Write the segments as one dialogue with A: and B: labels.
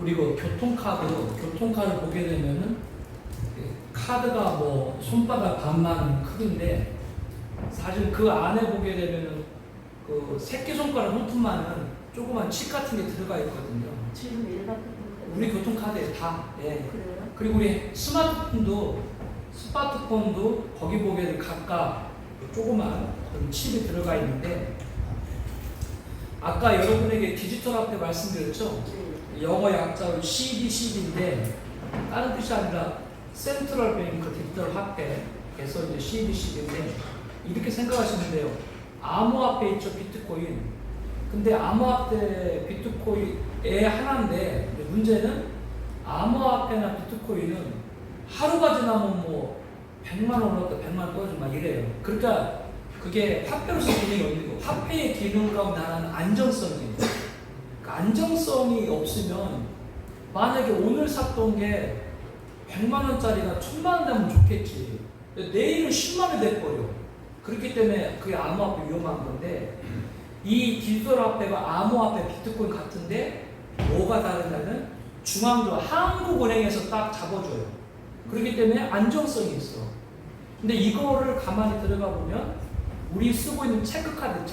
A: 우리 그 교통카드 보게 되면은 카드가 뭐 손바닥 반만 크기인데 사실 그 안에 보게 되면은 그 새끼손가락 한 푼만은 조그만 칩 같은 게 들어가 있거든요.
B: 지금 일반
A: 우리 교통카드에 다. 예.
B: 그래요?
A: 그리고 우리 스마트폰도 거기 보게 되면 각각 조그만 그런 칩이 들어가 있는데 아까 여러분에게 디지털 화폐 말씀드렸죠? 영어 약자로 CBCD인데 다른 뜻이 아니라 센트럴 뱅크 디지털 화폐에서 이제 CBCD인데 이렇게 생각하시면 돼요. 암호화폐 있죠, 비트코인. 근데 암호화폐 비트코인의 하나인데 문제는 암호화폐나 비트코인은 하루가 지나면 뭐 100만 원 올랐다 100만 원 떨어지고 막 이래요. 그러니까 그게 화폐로서 기능이 없는 거. 화폐의 기능 가운데 하나는 안정성이에요. 그 안정성이 없으면 만약에 오늘 샀던 게 100만 원짜리가 1000만 원 되면 좋겠지. 내일은 10만 원이 돼버려. 그렇기 때문에 그게 암호화폐 위험한 건데 이 디지털 화폐가 암호화폐 비트코인 같은데 뭐가 다르냐면 중앙도 한국은행에서 딱 잡아줘요. 그렇기 때문에 안정성이 있어. 근데 이거를 가만히 들어가 보면 우리 쓰고 있는 체크카드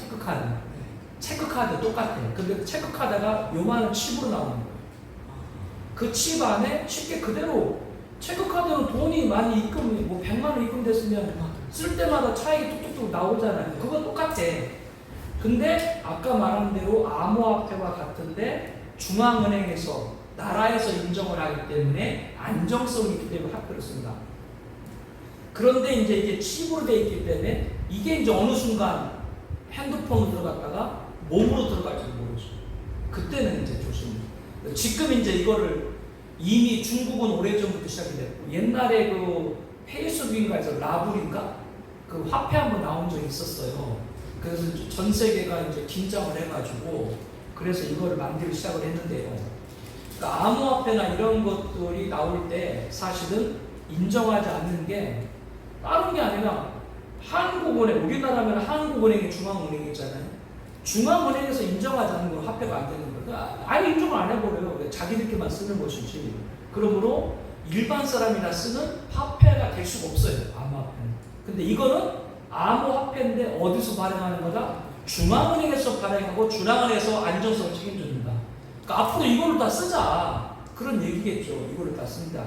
A: 똑같아. 근데 체크카드가 요만한 칩으로 나오는 거예요. 그 칩 안에 쉽게 그대로 체크카드는 돈이 많이 입금, 뭐 100만 원 입금됐으면 쓸 때마다 차익이 뚝뚝뚝 나오잖아요. 그거 똑같아. 근데 아까 말한 대로 암호화폐와 같은데 중앙은행에서 나라에서 인정을 하기 때문에 안정성이 있기 때문에 화폐를 씁니다. 그런데 이제 이게 칩으로 되어 있기 때문에 이게 이제 어느 순간 핸드폰으로 들어갔다가 몸으로 들어갈지도 모르죠. 그때는 이제 조심해요. 지금 이제 이거를 이미 중국은 오래전부터 시작이 됐고 옛날에 그 페이스북인가에서 라블인가 그 화폐 한번 나온 적이 있었어요. 그래서 전 세계가 이제 긴장을 해가지고 그래서 이거를 만들기 시작을 했는데요. 그러니까 암호화폐나 이런 것들이 나올 때 사실은 인정하지 않는 게 다른 게 아니라 한국은행, 우리나라면 한국은행이 중앙은행이 있잖아요. 중앙은행에서 인정하지 않는 건 화폐가 안 되는 거예요. 아예 인정을 안 해버려요. 자기들끼리만 쓰는 것이지. 그러므로 일반 사람이나 쓰는 화폐가 될 수가 없어요. 암호화폐는. 근데 이거는 암호화폐인데 어디서 발행하는 거다? 중앙은행에서 발행하고 중앙은행에서 안정성을 책임집니다. 그러니까 앞으로 이거를 다 쓰자. 그런 얘기겠죠. 이거를 다 쓴다.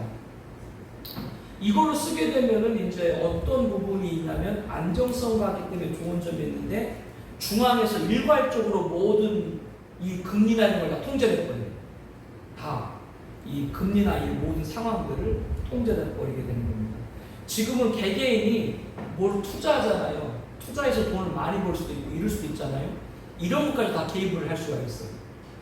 A: 이걸로 쓰게 되면은 이제 어떤 부분이 있냐면 안정성과 하기 때문에 좋은 점이 있는데 중앙에서 일괄적으로 모든 이 금리나 이런 걸 다 통제해버려요. 다 이 금리나 이 모든 상황들을 통제해버리게 되는 겁니다. 지금은 개개인이 뭘 투자하잖아요. 투자해서 돈을 많이 벌 수도 있고 잃을 수도 있잖아요. 이런 것까지 다 개입을 할 수가 있어요.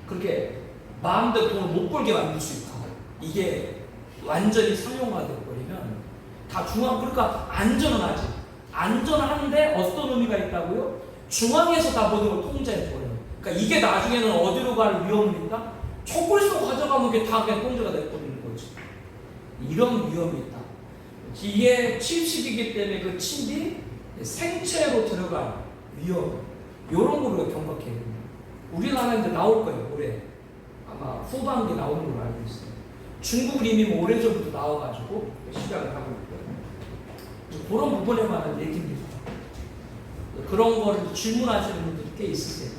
A: 그렇게 마음대로 돈을 못 벌게 만들 수 있고 이게 완전히 상용화돼 버리면 다 중앙, 그러니까 안전은 하지. 안전하는데 어떤 의미가 있다고요? 중앙에서 다 모든 걸 통제해 버려요. 그러니까 이게 나중에는 어디로 갈 위험이 있다? 촛불 쏘고 가져가면 이게 다 그냥 통제가 돼 버리는 거지. 이런 위험이 있다. 이게 칩식이기 때문에 그 칩이 생체로 들어갈 위험, 이런 걸로 경각해야 됩니다. 우리나라에 나올 거예요, 올해. 아마 후반기에 나오는 걸로 알고 있어요. 중국은 이미 뭐 오래전부터 나와가지고 시작을 하고 있고요. 그런 부분에 관한 얘기입니다. 그런 거를 질문하시는 분들이 꽤 있으세요.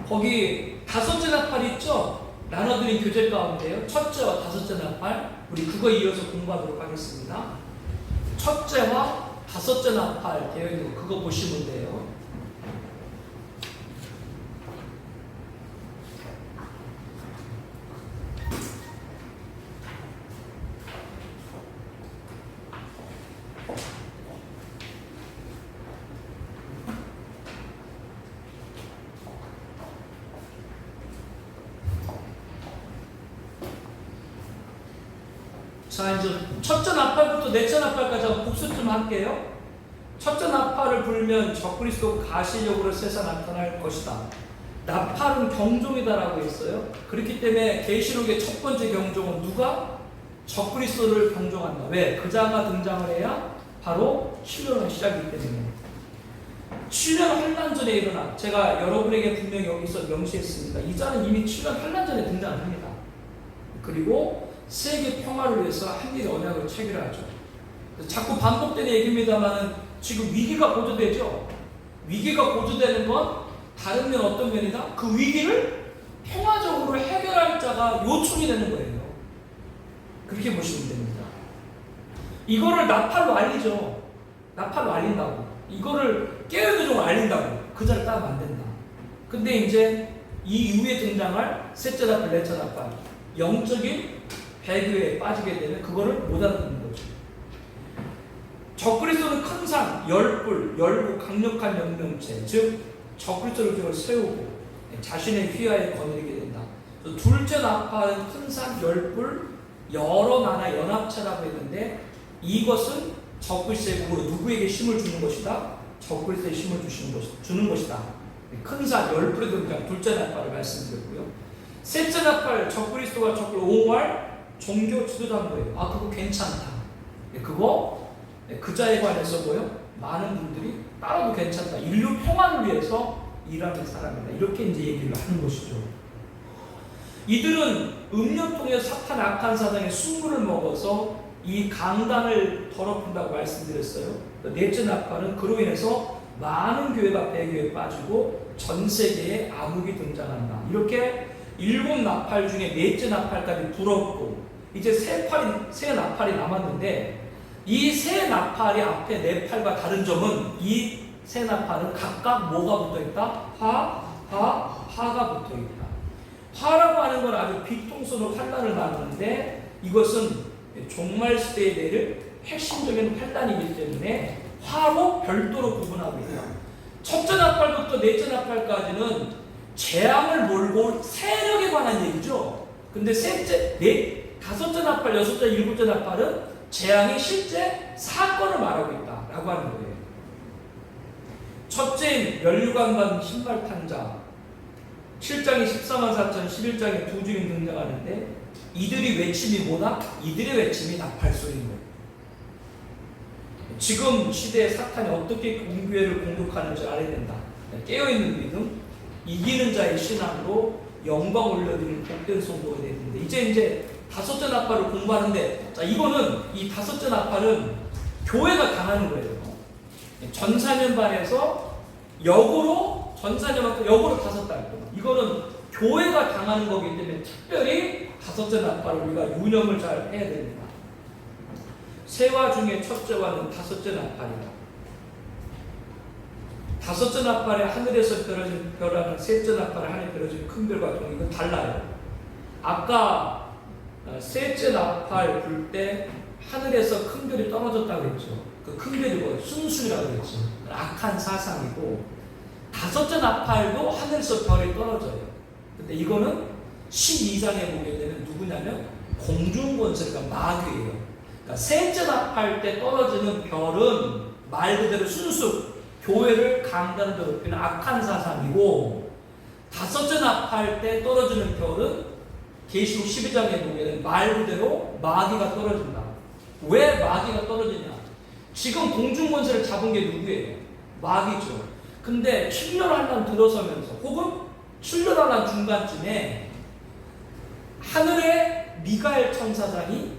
A: 거기 다섯째 나팔 있죠? 나눠드린 교재 가운데요. 첫째와 다섯째 나팔, 우리 그거 이어서 공부하도록 하겠습니다. 첫째와 다섯째 나팔 되어 있는 거 그거 보시면 돼요. 자, 이제 첫째 나팔부터 넷째 나팔까지 한번 복습 좀 할게요. 첫째 나팔을 불면 적그리스도 가시력으로 세상 나타날 것이다. 나팔은 경종이다라고 했어요. 그렇기 때문에 계시록의 첫 번째 경종은 누가? 적그리스도를 경종한다. 왜? 그 자가 등장을 해야 바로 7년의 시작이기 때문에. 7년 환란 전에 일어나, 제가 여러분에게 분명히 여기서 명시했습니다. 이 자는 이미 7년 환란 전에 등장합니다. 그리고 세계 평화를 위해서 한일의 언약을 체결하죠. 자꾸 반복되는 얘기입니다만 지금 위기가 고조되죠. 위기가 고조되는 건 다른 면 어떤 면이다? 그 위기를 평화적으로 해결할 자가 요청이 되는 거예요. 그렇게 보시면 됩니다. 이거를 나팔로 알리죠. 나팔로 알린다고. 이거를 깨어있는 알린다고. 그 자를 따면 안 된다. 근데 이제 이 이후에 등장할 셋째 나팔, 넷째 나팔, 영적인 배교에 빠지게 되면 그거를 못 알아듣는 거죠. 적그리스도는 큰 산, 열불, 열고 강력한 영명체, 즉 적그리스도를 세우고 자신의 휘하에 거느리게 된다. 둘째 나팔은 큰 산, 열불, 여러 나라 연합체라고 했는데 이것은 적그리스도의 공으로 누구에게 힘을 주는 것이다? 적그리스도의 힘을 주는 것이다. 큰 산, 열불의 등장, 둘째 나팔을 말씀드렸고요. 셋째 나팔, 적그리스도가 적을 옹호할 종교 지도자인 거예요. 아, 그거 괜찮다. 그거 그 자에 관해서 많은 분들이 따라도 괜찮다. 인류 평화를 위해서 일하는 사람이다. 이렇게 이제 얘기를 하는 것이죠. 이들은 음료통에 사탄 악한 사장의 순물을 먹어서 이 강단을 더럽힌다고 말씀드렸어요. 넷째 나팔은 그로 인해서 많은 교회가 배교에 빠지고 전 세계에 암흑이 등장한다. 이렇게 7 나팔 중에 넷째 나팔까지 불었고 이제 세 나팔이 남았는데 이 세 나팔이 앞에 네 팔과 다른 점은 이 세 나팔은 각각 뭐가 붙어있다? 화가 붙어있다. 화라고 하는 건 아주 비통수로 환란을 나누는데 이것은 종말 시대에 내릴 핵심적인 환란이기 때문에 화로 별도로 구분하고 있다. 첫째 나팔부터 넷째 나팔까지는 재앙을 몰고 세력에 관한 얘기죠. 근데 다섯째 나팔, 여섯째, 일곱째 나팔은 재앙의 실제 사건을 말하고 있다라고 하는 거예요. 첫째인 면류관관 신발 탄 자, 7장에 14만 4천, 11장에 두 주인 등장하는데 이들이 외침이 뭐다? 이들의 외침이 나팔소리인 거예요. 지금 시대에 사탄이 어떻게 공교회를 공격하는지 알아야 된다. 깨어있는 믿음, 이기는 자의 신앙으로 영광 올려드리는 복된 성도가 되야 되는데 이제 다섯째 나팔을 공부하는데 자 이거는 이 다섯째 나팔은 교회가 당하는 거예요. 전사년반에서 역으로 전사년반부터 역으로 5달 동안 이거는 교회가 당하는 거기 때문에 특별히 다섯째 나팔을 우리가 유념을 잘 해야 됩니다. 세화 중에 첫째화는 다섯째 나팔이다. 다섯째 나팔에 하늘에서 벼러진 별하는 셋째 나팔에 하늘에 벼러진 큰 별과 동 이건 달라요. 아까 셋째 나팔 불 때 하늘에서 큰 별이 떨어졌다고 했죠. 그 큰 별이 뭐예요? 순수라고 했죠. 악한 사상이고 다섯째 나팔도 하늘에서 별이 떨어져요. 근데 이거는 12장에 보게 되면 누구냐면 공중권세가 마귀예요. 그러니까 셋째 나팔 때 떨어지는 별은 말 그대로 순수 교회를 강단을 더럽히는 악한 사상이고 다섯째 나팔 때 떨어지는 별은 계시록 12장에 보면 말 그대로 마귀가 떨어진다. 왜 마귀가 떨어지냐? 지금 공중권세를 잡은 게 누구예요? 마귀죠. 근데 7년 환란 들어서면서 혹은 7년 환란 중간쯤에 하늘의 미가엘 천사장이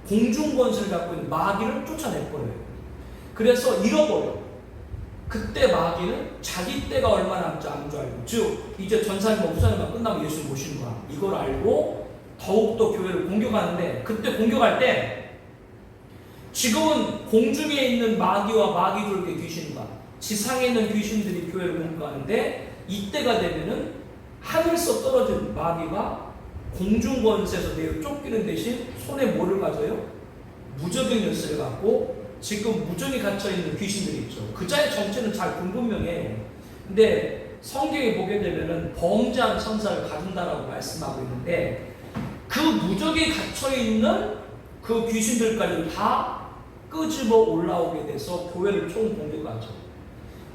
A: 공중권세를 갖고 있는 마귀를 쫓아내버려요. 그래서 잃어버려요. 그때 마귀는 자기 때가 얼마 남지 않은 줄 알고 즉 이제 전사님과 후사님과 끝나면 예수를 모시는 거야. 이걸 알고 더욱더 교회를 공격하는데 그때 공격할 때 지금은 공중에 있는 마귀와 마귀졸개 귀신과 지상에 있는 귀신들이 교회를 공격하는데 이때가 되면은 하늘에서 떨어진 마귀가 공중권세에서 내어 쫓기는 대신 손에 뭐를 가져요? 무적의 열쇠를 갖고 지금 무정이 갇혀있는 귀신들이 있죠. 그 자의 정체는 잘 불분명해요. 근데 성경에 보게 되면은 범죄한 천사를 가둔다라고 말씀하고 있는데 그 무적이 갇혀있는 그 귀신들까지도 다 끄집어 올라오게 돼서 교회를 총 공격하죠.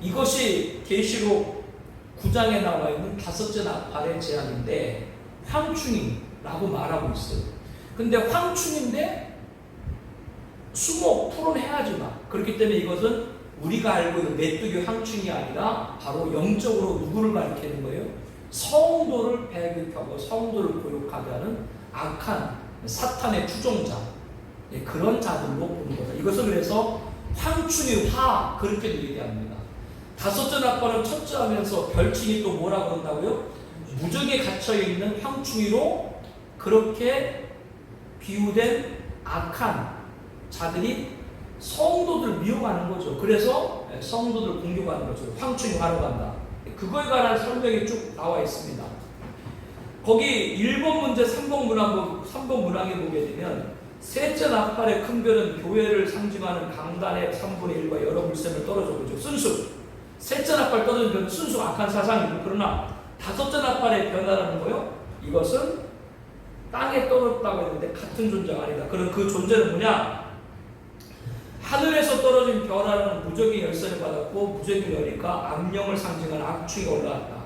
A: 이것이 계시록 9장에 나와 있는 다섯째 나팔의 재앙인데 황충이라고 말하고 있어요. 근데 황충인데 수목 풀어내야지 마. 그렇기 때문에 이것은 우리가 알고 있는 메뚜기 황충이 아니라 바로 영적으로 누구를 가리키는 거예요? 성도를 배교하고 성도를 고욕하게 하는 악한 사탄의 추종자, 그런 자들로 보는 거다. 이것을 그래서 황충이 화 그렇게도 얘기합니다. 다섯째 나팔은 첫째 하면서 별칭이 또 뭐라고 한다고요? 무적에 갇혀있는 황충이로 그렇게 비유된 악한 자들이 성도들 미워하는 거죠. 그래서 성도들 공격하는 거죠. 황충이 화로 간다. 그거에 관한 설명이 쭉 나와 있습니다. 거기 1번 문제 3번 문항에 보게 되면 셋째 나팔의 큰 별은 교회를 상징하는 강단의 3분의 1과 여러 물샘을 떨어져 보죠. 순수. 셋째 나팔 떨어진 별은 순수 악한 사상이고, 그러나 다섯째 나팔의 변화라는 거요, 이것은 땅에 떨어졌다고 했는데 같은 존재가 아니다. 그럼 그 존재는 뭐냐? 하늘에서 떨어진 별하는 무적의 열쇠를 받았고, 무적의 열이가 악령을 상징하는 악충이 올라왔다.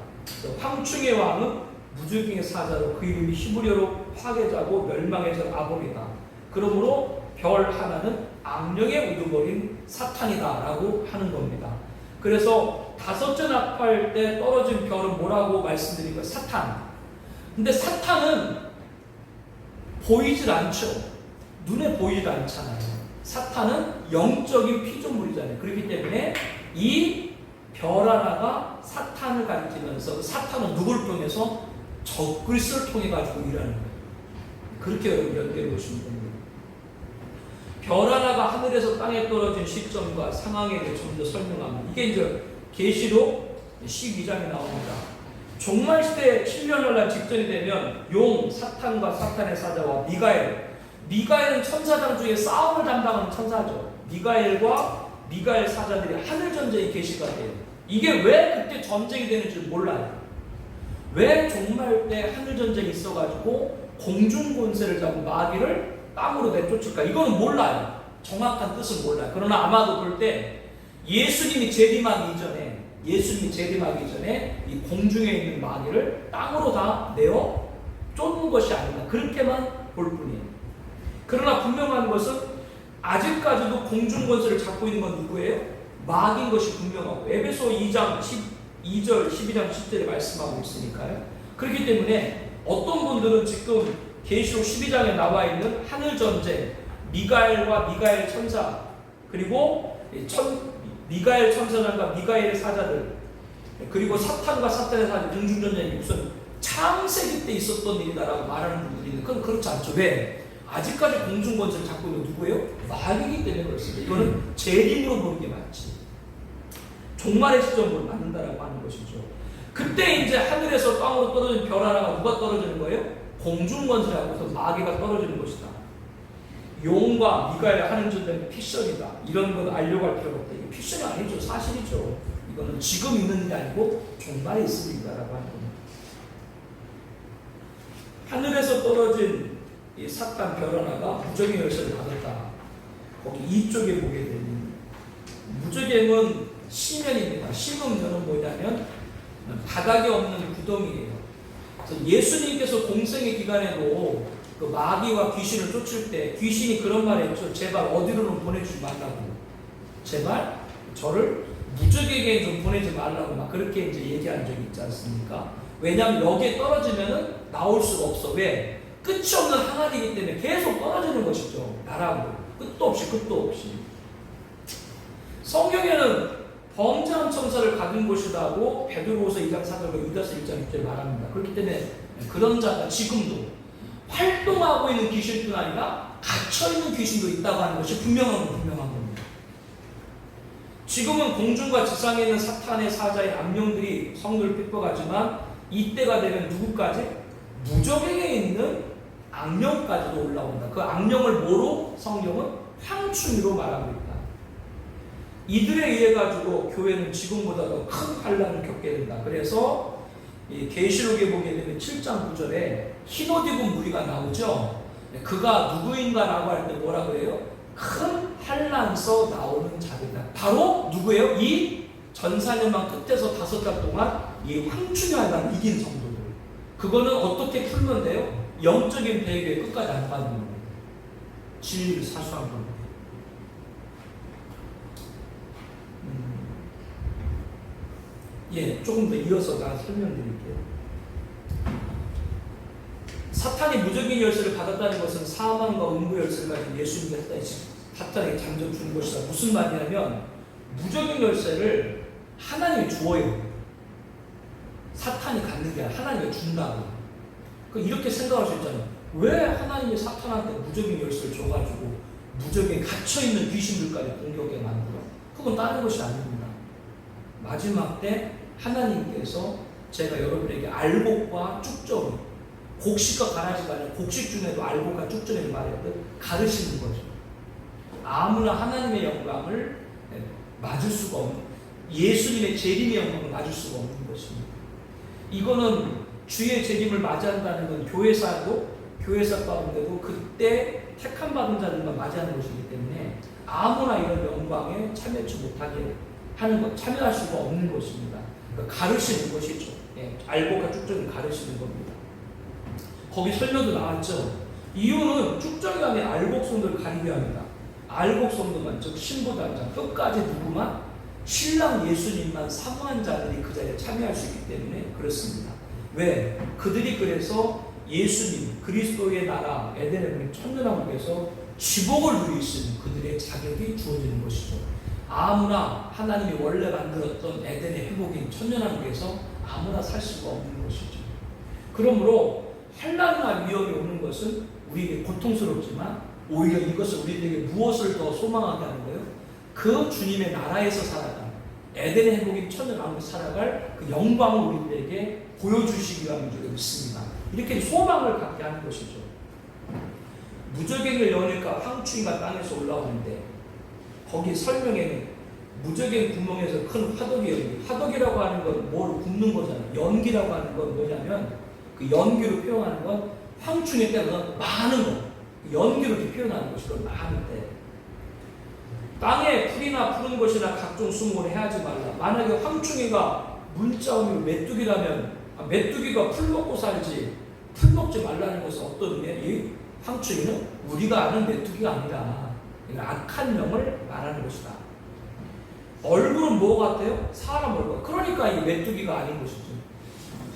A: 황충의 왕은 무적의 사자로 그 이름이 히브리어로 파괴자고 멸망의 전 아볼이다. 그러므로 별 하나는 악령의 우두머리인 사탄이다라고 하는 겁니다. 그래서 다섯째 나팔 때 떨어진 별은 뭐라고 말씀드린 거예요? 사탄. 근데 사탄은 보이질 않죠. 눈에 보이질 않잖아요. 사탄은 영적인 피조물이잖아요. 그렇기 때문에 이 별 하나가 사탄을 가리키면서 그 사탄은 누구를 통해서 적그리스도를 통해 가지고 일하는 거예요. 그렇게 여러분 연결해 보시면 됩니다. 별 하나가 하늘에서 땅에 떨어진 시점과 상황에 대해 좀 더 설명합니다. 이게 이제 계시록 12장에 나옵니다. 종말시대 7년을 날 직전이 되면 용, 사탄과 사탄의 사자와 미가엘은 천사장 중에 싸움을 담당하는 천사죠. 미가엘 사자들이 하늘 전쟁이 계시가 돼요. 이게 왜 그때 전쟁이 되는지 몰라요. 왜 종말 때 하늘 전쟁이 있어가지고 공중 권세를 잡고 마귀를 땅으로 내쫓을까? 이거는 몰라요. 정확한 뜻은 몰라요. 그러나 아마도 볼 때 예수님이 재림하기 전에 이 공중에 있는 마귀를 땅으로 다 내어 쫓는 것이 아닌가, 그렇게만 볼 뿐이에요. 그러나 분명한 것은 아직까지도 공중 권세를 잡고 있는 건 누구예요? 마귀인 것이 분명하고, 에베소 2장 12절 12장 10절에 말씀하고 있으니까요. 그렇기 때문에 어떤 분들은 지금 계시록 12장에 나와 있는 하늘 전쟁, 미가엘과 미가엘 천사, 그리고 미가엘 천사장과 미가엘의 사자들, 그리고 사탄과 사탄의 사자, 공중전쟁이 무슨 창세기 때 있었던 일이다라고 말하는 분들이 있는데, 그건 그렇지 않죠. 왜? 아직까지 공중권세를 잡고 있는 누구예요? 마귀이기 때문에 그렇습니다. 이거는 재림으로 보는 게 맞지. 종말의 시점으로 맞는다라고 하는 것이죠. 그때 이제 하늘에서 땅으로 떨어진 별 하나가 누가 떨어지는 거예요? 공중권세라고 해서 마귀가 떨어지는 것이다. 용과 미가엘 하는 전쟁은 피션이다. 이런 건 알려고 할 필요가 없다. 이게 피션이 아니죠. 사실이죠. 이거는 지금 있는 일이 아니고 종말에 있을 일이다라고 하는 겁니다. 하늘에서 떨어진 이 사탄 별 하나가 무적의 열쇠를 받았다. 거기 이쪽에 보게 되면 무적행은 시면입니다. 심음전은 뭐냐면 바닥에 없는 구덩이에요. 그래서 예수님께서 공생의 기간에도 그 마귀와 귀신을 쫓을 때 귀신이 그런 말 했죠. 제발 어디로는 보내주지 말라고. 제발 저를 무적에게 좀 보내지 말라고 막 그렇게 이제 얘기한 적이 있지 않습니까? 왜냐하면 여기에 떨어지면은 나올 수가 없어. 왜? 끝이 없는 항아리이기 때문에 계속 떨어지는 것이죠. 나라고. 끝도 없이. 성경에는 범죄한 천사를 가둔 곳이라고 베드로후서 2장 4절과 유다서 1장 6절에 말합니다. 그렇기 때문에 그런 자가 지금도 활동하고 있는 귀신뿐 아니라 갇혀있는 귀신도 있다고 하는 것이 분명한 겁니다. 지금은 공중과 지상에 있는 사탄의 사자의 악령들이 성도를 핍박하지만 이때가 되면 누구까지? 무적에게 있는 악령까지도 올라온다. 그 악령을 뭐로? 성경은 황충이로 말하고 있다. 이들에 의해 가지고 교회는 지금보다 더 큰 환란을 겪게 된다. 그래서 이 계시록에 보게 되면 7장 9절에 흰옷 입은 무리가 나오죠. 그가 누구인가라고 할 때 뭐라고 해요? 큰 환란서 나오는 자들이다. 바로 누구예요? 이 전사년만 끝에서 5달 동안 이 황충이 하나님 이긴 성도들. 그거는 어떻게 풀면 돼요? 영적인 배교에 끝까지 안 빠지는 거예요. 진리를 사수한 겁니다. 예, 조금 더 이어서 설명드릴게요. 사탄이 무적인 열쇠를 받았다는 것은 사망과 음부 열쇠를 가진 예수님이 사탄에게 잠정 주는 것이다. 무슨 말이냐면 무적인 열쇠를 하나님이 주어요. 사탄이 갖는 게 아니라 하나님이 준다고. 이렇게 생각할 수 있잖아요. 왜 하나님이 사탄한테 무적인 열쇠를 줘가지고 무적에 갇혀있는 귀신들까지 공격에 만들어? 그건 다른 것이 아닙니다. 마지막 때 하나님께서 제가 여러분에게 알곡과 쭉정이, 곡식과 가라지가 아니라 곡식 중에도 알곡과 쭉정이 말했듯 가르치는 거죠. 아무나 하나님의 영광을 맞을 수가 없는, 예수님의 재림의 영광을 맞을 수가 없는 것입니다. 이거는 주의 재림을 맞이한다는 건 교회사 가운데도 그때 택함 받은 자들만 맞이하는 것이기 때문에 아무나 이런 영광에 참여하지 못하게 하는 것, 참여할 수가 없는 것입니다. 그러니까 가르치는 것이죠. 예, 알곡과 쭉정이 가르치는 겁니다. 거기 설명도 나왔죠. 이유는 쭉정이 아닌 알곡 성도를 가리게 합니다. 알곡 성도만, 즉 신부단장 끝까지 누구만? 신랑 예수님만 사모한 자들이 그 자리에 참여할 수 있기 때문에 그렇습니다. 왜? 그들이 그래서 예수님, 그리스도의 나라, 에덴의 천년왕국에서 지복을 누릴 수 있는 그들의 자격이 주어지는 것이죠. 아무나 하나님이 원래 만들었던 에덴의 회복인 천년왕국에서 아무나 살 수가 없는 것이죠. 그러므로 환난이나 위험이 오는 것은 우리에게 고통스럽지만 오히려 이것을 우리에게 무엇을 더 소망하게 하는 거예요? 그 주님의 나라에서 살아갈, 에덴의 회복인 천년왕국에서 살아갈 그 영광을 우리에게 보여주시기 위함인 줄 믿습니다. 이렇게 소망을 갖게 하는 것이죠. 무적행을 여니까 황충이가 땅에서 올라오는데 거기 설명에는 무적행 구멍에서 큰 화덕이 열리고, 화덕이라고 하는 건 뭘 굽는 거잖아요. 연기라고 하는 건 뭐냐면 그 연기로 표현하는 건 황충의 때보다 많은 거, 연기로 이렇게 표현하는 것이 그건 많은 때. 땅에 풀이나 푸른 것이나 각종 수목을 해하지 말라. 만약에 황충이가 문자음으로 메뚜기라면 메뚜기가 풀 먹고 살지 풀 먹지 말라는 것은 어떤 의미야? 이 황충이는 우리가 아는 메뚜기가 아니라 악한 영을 말하는 것이다. 얼굴은 뭐 같아요? 사람 얼굴. 그러니까 이 메뚜기가 아닌 것이죠.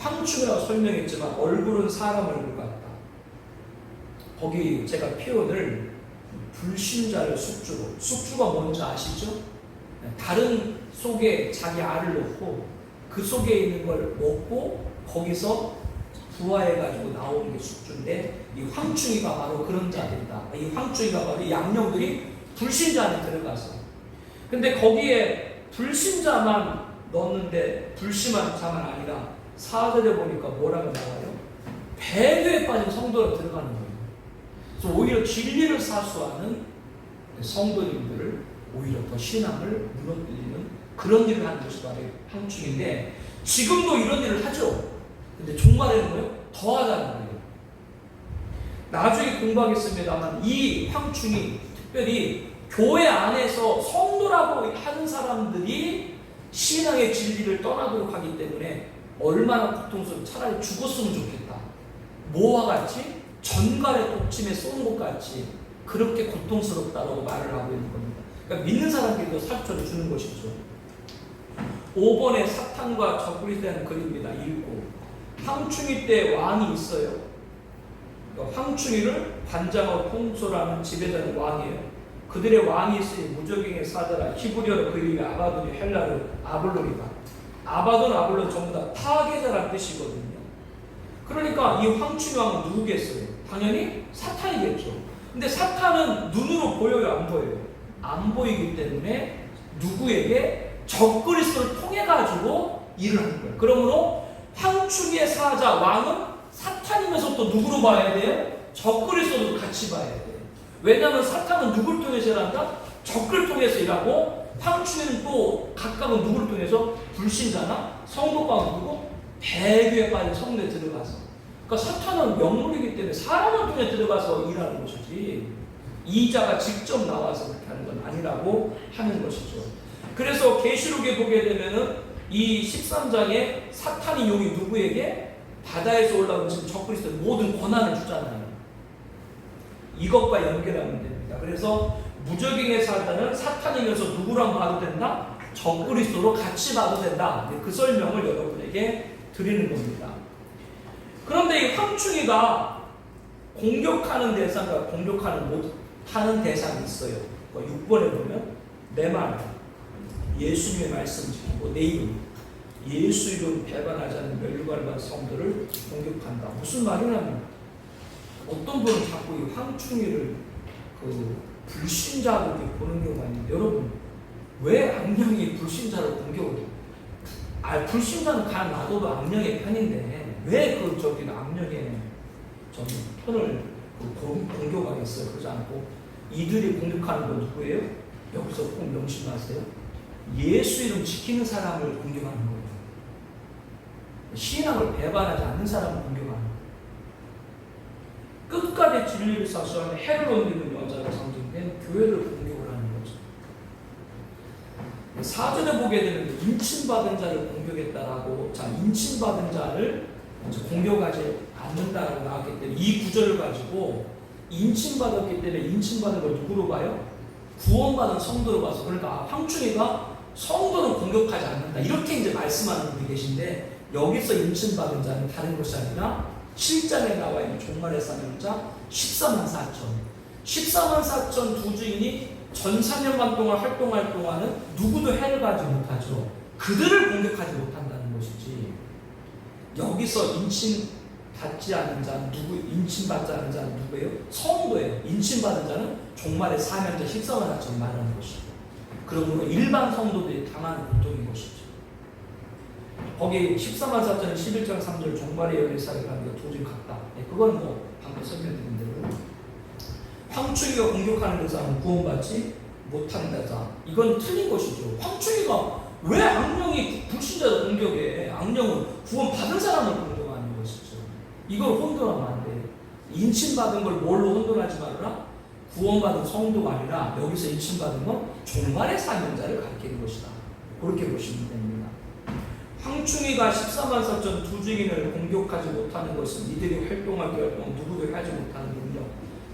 A: 황충이라고 설명했지만 얼굴은 사람 얼굴 같다. 거기 제가 표현을 불신자를 숙주가 뭔지 아시죠? 다른 속에 자기 알을 넣고 그 속에 있는 걸 먹고 거기서 부화해가지고 나오는 게 숙주인데, 이 황충이가 바로 그런 자들이다. 이 황충이가 바로 이 양령들이 불신자 안에 들어가서, 근데 거기에 불신자만 넣었는데 불심한 자만 아니라 4절에 보니까 뭐라고 나와요? 배교에 빠진 성도로 들어가는 거예요. 그래서 오히려 진리를 사수하는 성도님들을 오히려 더 신앙을 무너뜨리는 그런 일을 하는 것이 바로 황충인데, 지금도 이런 일을 하죠. 근데 종말에는 뭐예요? 더 하자는 거예요. 나중에 공부하겠습니다만 이 황충이 특별히 교회 안에서 성도라고 하는 사람들이 신앙의 진리를 떠나도록 하기 때문에 얼마나 고통스러워. 차라리 죽었으면 좋겠다. 뭐와 같이? 전갈의 독침에 쏘는 것 같이 그렇게 고통스럽다고 말을 하고 있는 겁니다. 그러니까 믿는 사람들도 상처를 주는 것이죠. 5번에 사탄과 저굴에 대한 글입니다. 읽고, 황충이 때 왕이 있어요. 황충이를 관장하고 통솔하는 지배자는 왕이에요. 그들의 왕이 있으니 무적행의 사자라. 히브리어로 그 이름이 아바돈이, 헬라로 아볼론이다. 아바돈, 아볼론 전부 다 파괴자라는 뜻이거든요. 그러니까 이 황충이 왕은 누구겠어요? 당연히 사탄이겠죠. 근데 사탄은 눈으로 보여요, 안 보여요? 안 보이기 때문에 누구에게? 적그리스도를 통해 가지고 일을 하는 거예요. 그러므로 황충이의 사자 왕은 사탄이면서 또 누구로 봐야 돼요? 적그리스도도 같이 봐야 돼요. 왜냐하면 사탄은 누굴 통해서 일한다? 적을 통해서 일하고, 황충이는 또 각각은 누구를 통해서? 불신자나 성도가 누구? 배교에 빠진 성도에 들어가서. 그러니까 사탄은 영물이기 때문에 사람을 통해 들어가서 일하는 것이지 이자가 직접 나와서 그렇게 하는 건 아니라고 하는 것이죠. 그래서 계시록에 보게 되면은 이 13장에 사탄이 여기 누구에게? 바다에서 올라온 지금 적그리스도 모든 권한을 주잖아요. 이것과 연결하면 됩니다. 그래서 무적행에 살다는 사탄이면서 누구랑 봐도 된다? 적그리스도로 같이 봐도 된다. 그 설명을 여러분에게 드리는 겁니다. 그런데 이 황충이가 공격하는 대상과 공격하는 못하는 대상이 있어요. 6번에 보면 내 말, 예수님의 말씀 지키고 내 이름, 예수 이름 배반하지 않는 멸류관반 성도를 공격한다. 무슨 말이냐면 어떤 분은 자꾸 이 황충이를 불신자로 이렇게 보는 경우가 있는데, 여러분 왜 악령이 불신자를 공격을 해요? 불신자는 간 놔둬도 악령의 편인데 왜 악령의 편을 공격하겠어요? 그러지 않고 이들이 공격하는 건 누구예요? 여기서 꼭 명심하세요. 예수 이름 지키는 사람을 공격하는 거예요. 신앙을 배반하지 않는 사람을 공격하는 거예요. 끝까지 진리를 사수하는 해를 옮기는 여자가 상징된 교회를 공격을 하는 거죠. 4절에 보게 되면 인침받은 자를 공격했다라고, 자, 인침받은 자를 공격하지 않는다라고 나왔기 때문에 이 구절을 가지고 인침받았기 때문에 인침받은 걸 누구로 봐요? 구원받은 성도로 봐서, 그러니까 황충이가 성도를 공격하지 않는다 이렇게 이제 말씀하는 분이 계신데, 여기서 인침받은 자는 다른 것이 아니라 7장에 나와 있는 종말의 사명자 14만 4천 두 주인이 전 4년간 동안 활동할 동안은 누구도 해를 가지 못하죠. 그들을 공격하지 못한다는 것이지, 여기서 인침받지 않은 자는 인침받지 않은 자는 누구예요? 성도예요. 인침받은 자는 종말의 사명자 14만 4천 말하는 것이죠. 그러므로 일반 성도들이 당하는 고통인 것이죠. 거기 14만 4천은 11장 3절 종말의 열애사를 하는 게 도저히 같다. 그건 방금 설명드린 대로 황충이가 공격하는 대상은 구원받지 못하는 자. 이건 틀린 것이죠. 황충이가 왜 악령이 불신자를 공격해? 악령은 구원받은 사람을 공격하는 것이죠. 이걸 혼돈하면 안 돼요. 인침받은 걸 뭘로 혼돈하지 말아라? 구원받은 성도가 아니라 여기서 인침받은 건 종말의 사명자를 가리키는 것이다. 그렇게 보시면 됩니다. 황충이가 14만 4천 두 주인을 공격하지 못하는 것은 이들이 활동하기 활동 누구도 하지 못하는 능력.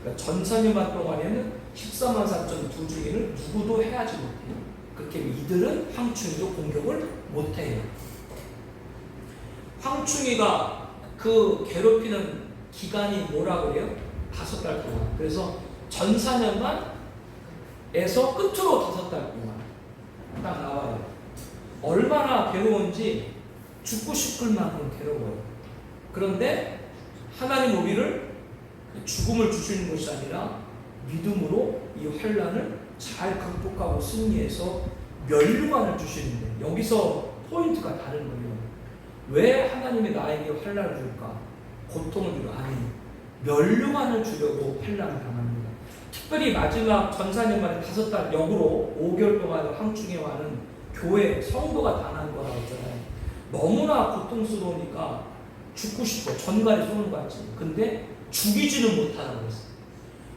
A: 그러니까 전 4년간 동안에는 14만 4천 두 주인을 누구도 해하지 못해요. 그렇게 이들은 황충이도 공격을 못해요. 황충이가 그 괴롭히는 기간이 뭐라 그래요? 5달 동안. 그래서 전 4년간에서 끝으로 5달 동안 딱 나와요. 얼마나 괴로운지 죽고 싶을 만큼 괴로워요. 그런데 하나님 우리를 죽음을 주시는 것이 아니라 믿음으로 이 환난을 잘 극복하고 승리해서 멸류관을 주시는데, 여기서 포인트가 다른 거예요. 왜 하나님이 나에게 환난을 줄까? 고통을 주려 아니, 멸류관을 주려고 환난을 당합니다. 특별히 마지막 전사년만에 5달 역으로 5개월 동안 황충에 와는 교회 성도가 당하는 거라고 했잖아요. 너무나 고통스러우니까 죽고 싶어. 전갈이 쏘는 거 같지. 근데 죽이지는 못하라고 했어요.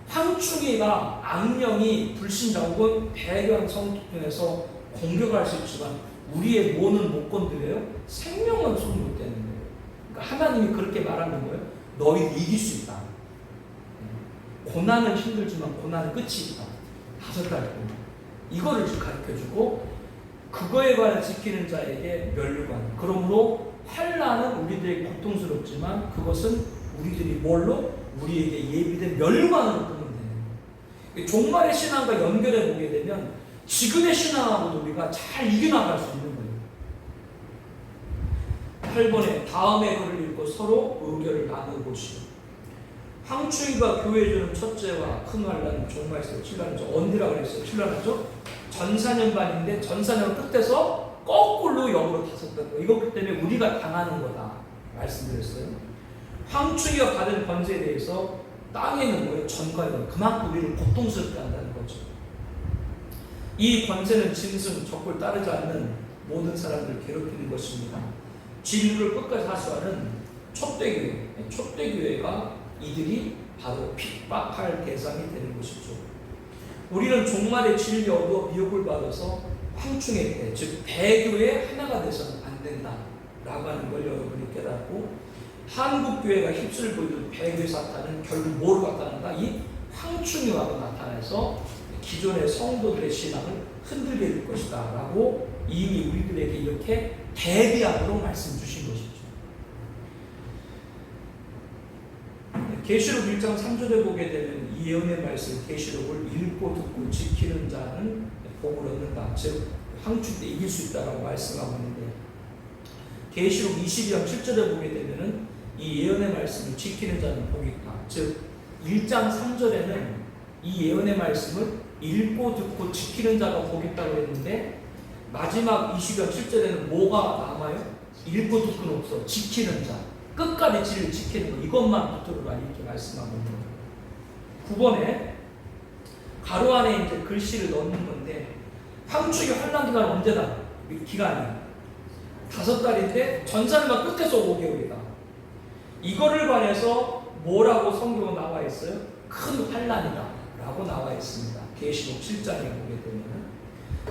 A: 황충이가 악령이 불신자 혹은 배교한 성도 중에서 공격할 수 있지만 우리의 몸은 못 건드려요. 생명은 손 못 대는 거예요. 그러니까 하나님이 그렇게 말하는 거예요. 너희 이길 수 있다. 고난은 힘들지만 고난은 끝이 있다. 5달 동안. 이거를 가르쳐주고, 그거에 관해 지키는 자에게 멸류관. 그러므로 환난은 우리들에게 고통스럽지만 그것은 우리들이 뭘로? 우리에게 예비된 멸류관으로 보면 돼요. 종말의 신앙과 연결해 보게 되면 지금의 신앙하고도 우리가 잘 이겨나갈 수 있는 거예요. 8번에 다음의 글을 읽고 서로 의견을 나누고시오. 황충이가 교회에 주는 첫째와 큰 환난 종말에서 7난이죠. 언제라 그랬어요? 7난이죠? 전사년반인데 전사년 끝에서 거꾸로 역으로 5달. 이것 때문에 우리가 당하는 거다 말씀드렸어요. 황충이가 받은 권세에 대해서 땅에 있는 거예요. 전가요. 그만큼 우리를 고통스럽게 한다는 거죠. 이 권세는 짐승, 적을 따르지 않는 모든 사람들을 괴롭히는 것입니다. 진리를 끝까지 하수하는 촛대교회가 이들이 바로 핍박할 대상이 되는 것이죠. 우리는 종말의 진리 얻어 미혹을 받아서 황충의 때, 즉 배교의 하나가 돼서는 안 된다라고 하는 걸 여러분이 깨닫고, 한국교회가 휩쓸고 있는 배교의 사탄은 결국 뭐로 나타난다? 이 황충이와로 나타나서 기존의 성도들의 신앙을 흔들게 될 것이다 라고 이미 우리들에게 이렇게 대비함으로 말씀 주신 것이죠. 계시록 1장 3절에 보게 되면 이 예언의 말씀, 계시록을 읽고 듣고 지키는 자는 복을 얻는다. 즉 황충 때 이길 수 있다라고 말씀하고 있는데, 계시록 22장 7절에 보게 되면은 이 예언의 말씀을 지키는 자는 복이 있다. 즉 1장 3절에는 이 예언의 말씀을 읽고 듣고 지키는 자가 복이 있다고 했는데, 마지막 22장 7절에는 뭐가 남아요? 읽고 듣고는 없어. 지키는 자, 끝까지 진리를 지키는 거, 이것만 붙들어라 이렇게 말씀하고 있는 거예요. 9번에 가로 안에 이제 글씨를 넣는 건데, 황충의 환란 기간 언제다? 기간이 5달인데 전산만 끝에서 5개월이다. 이거를 관해서 뭐라고 성경에 나와 있어요? 큰 환란이다 라고 나와 있습니다. 계시록 7장에 보게 되면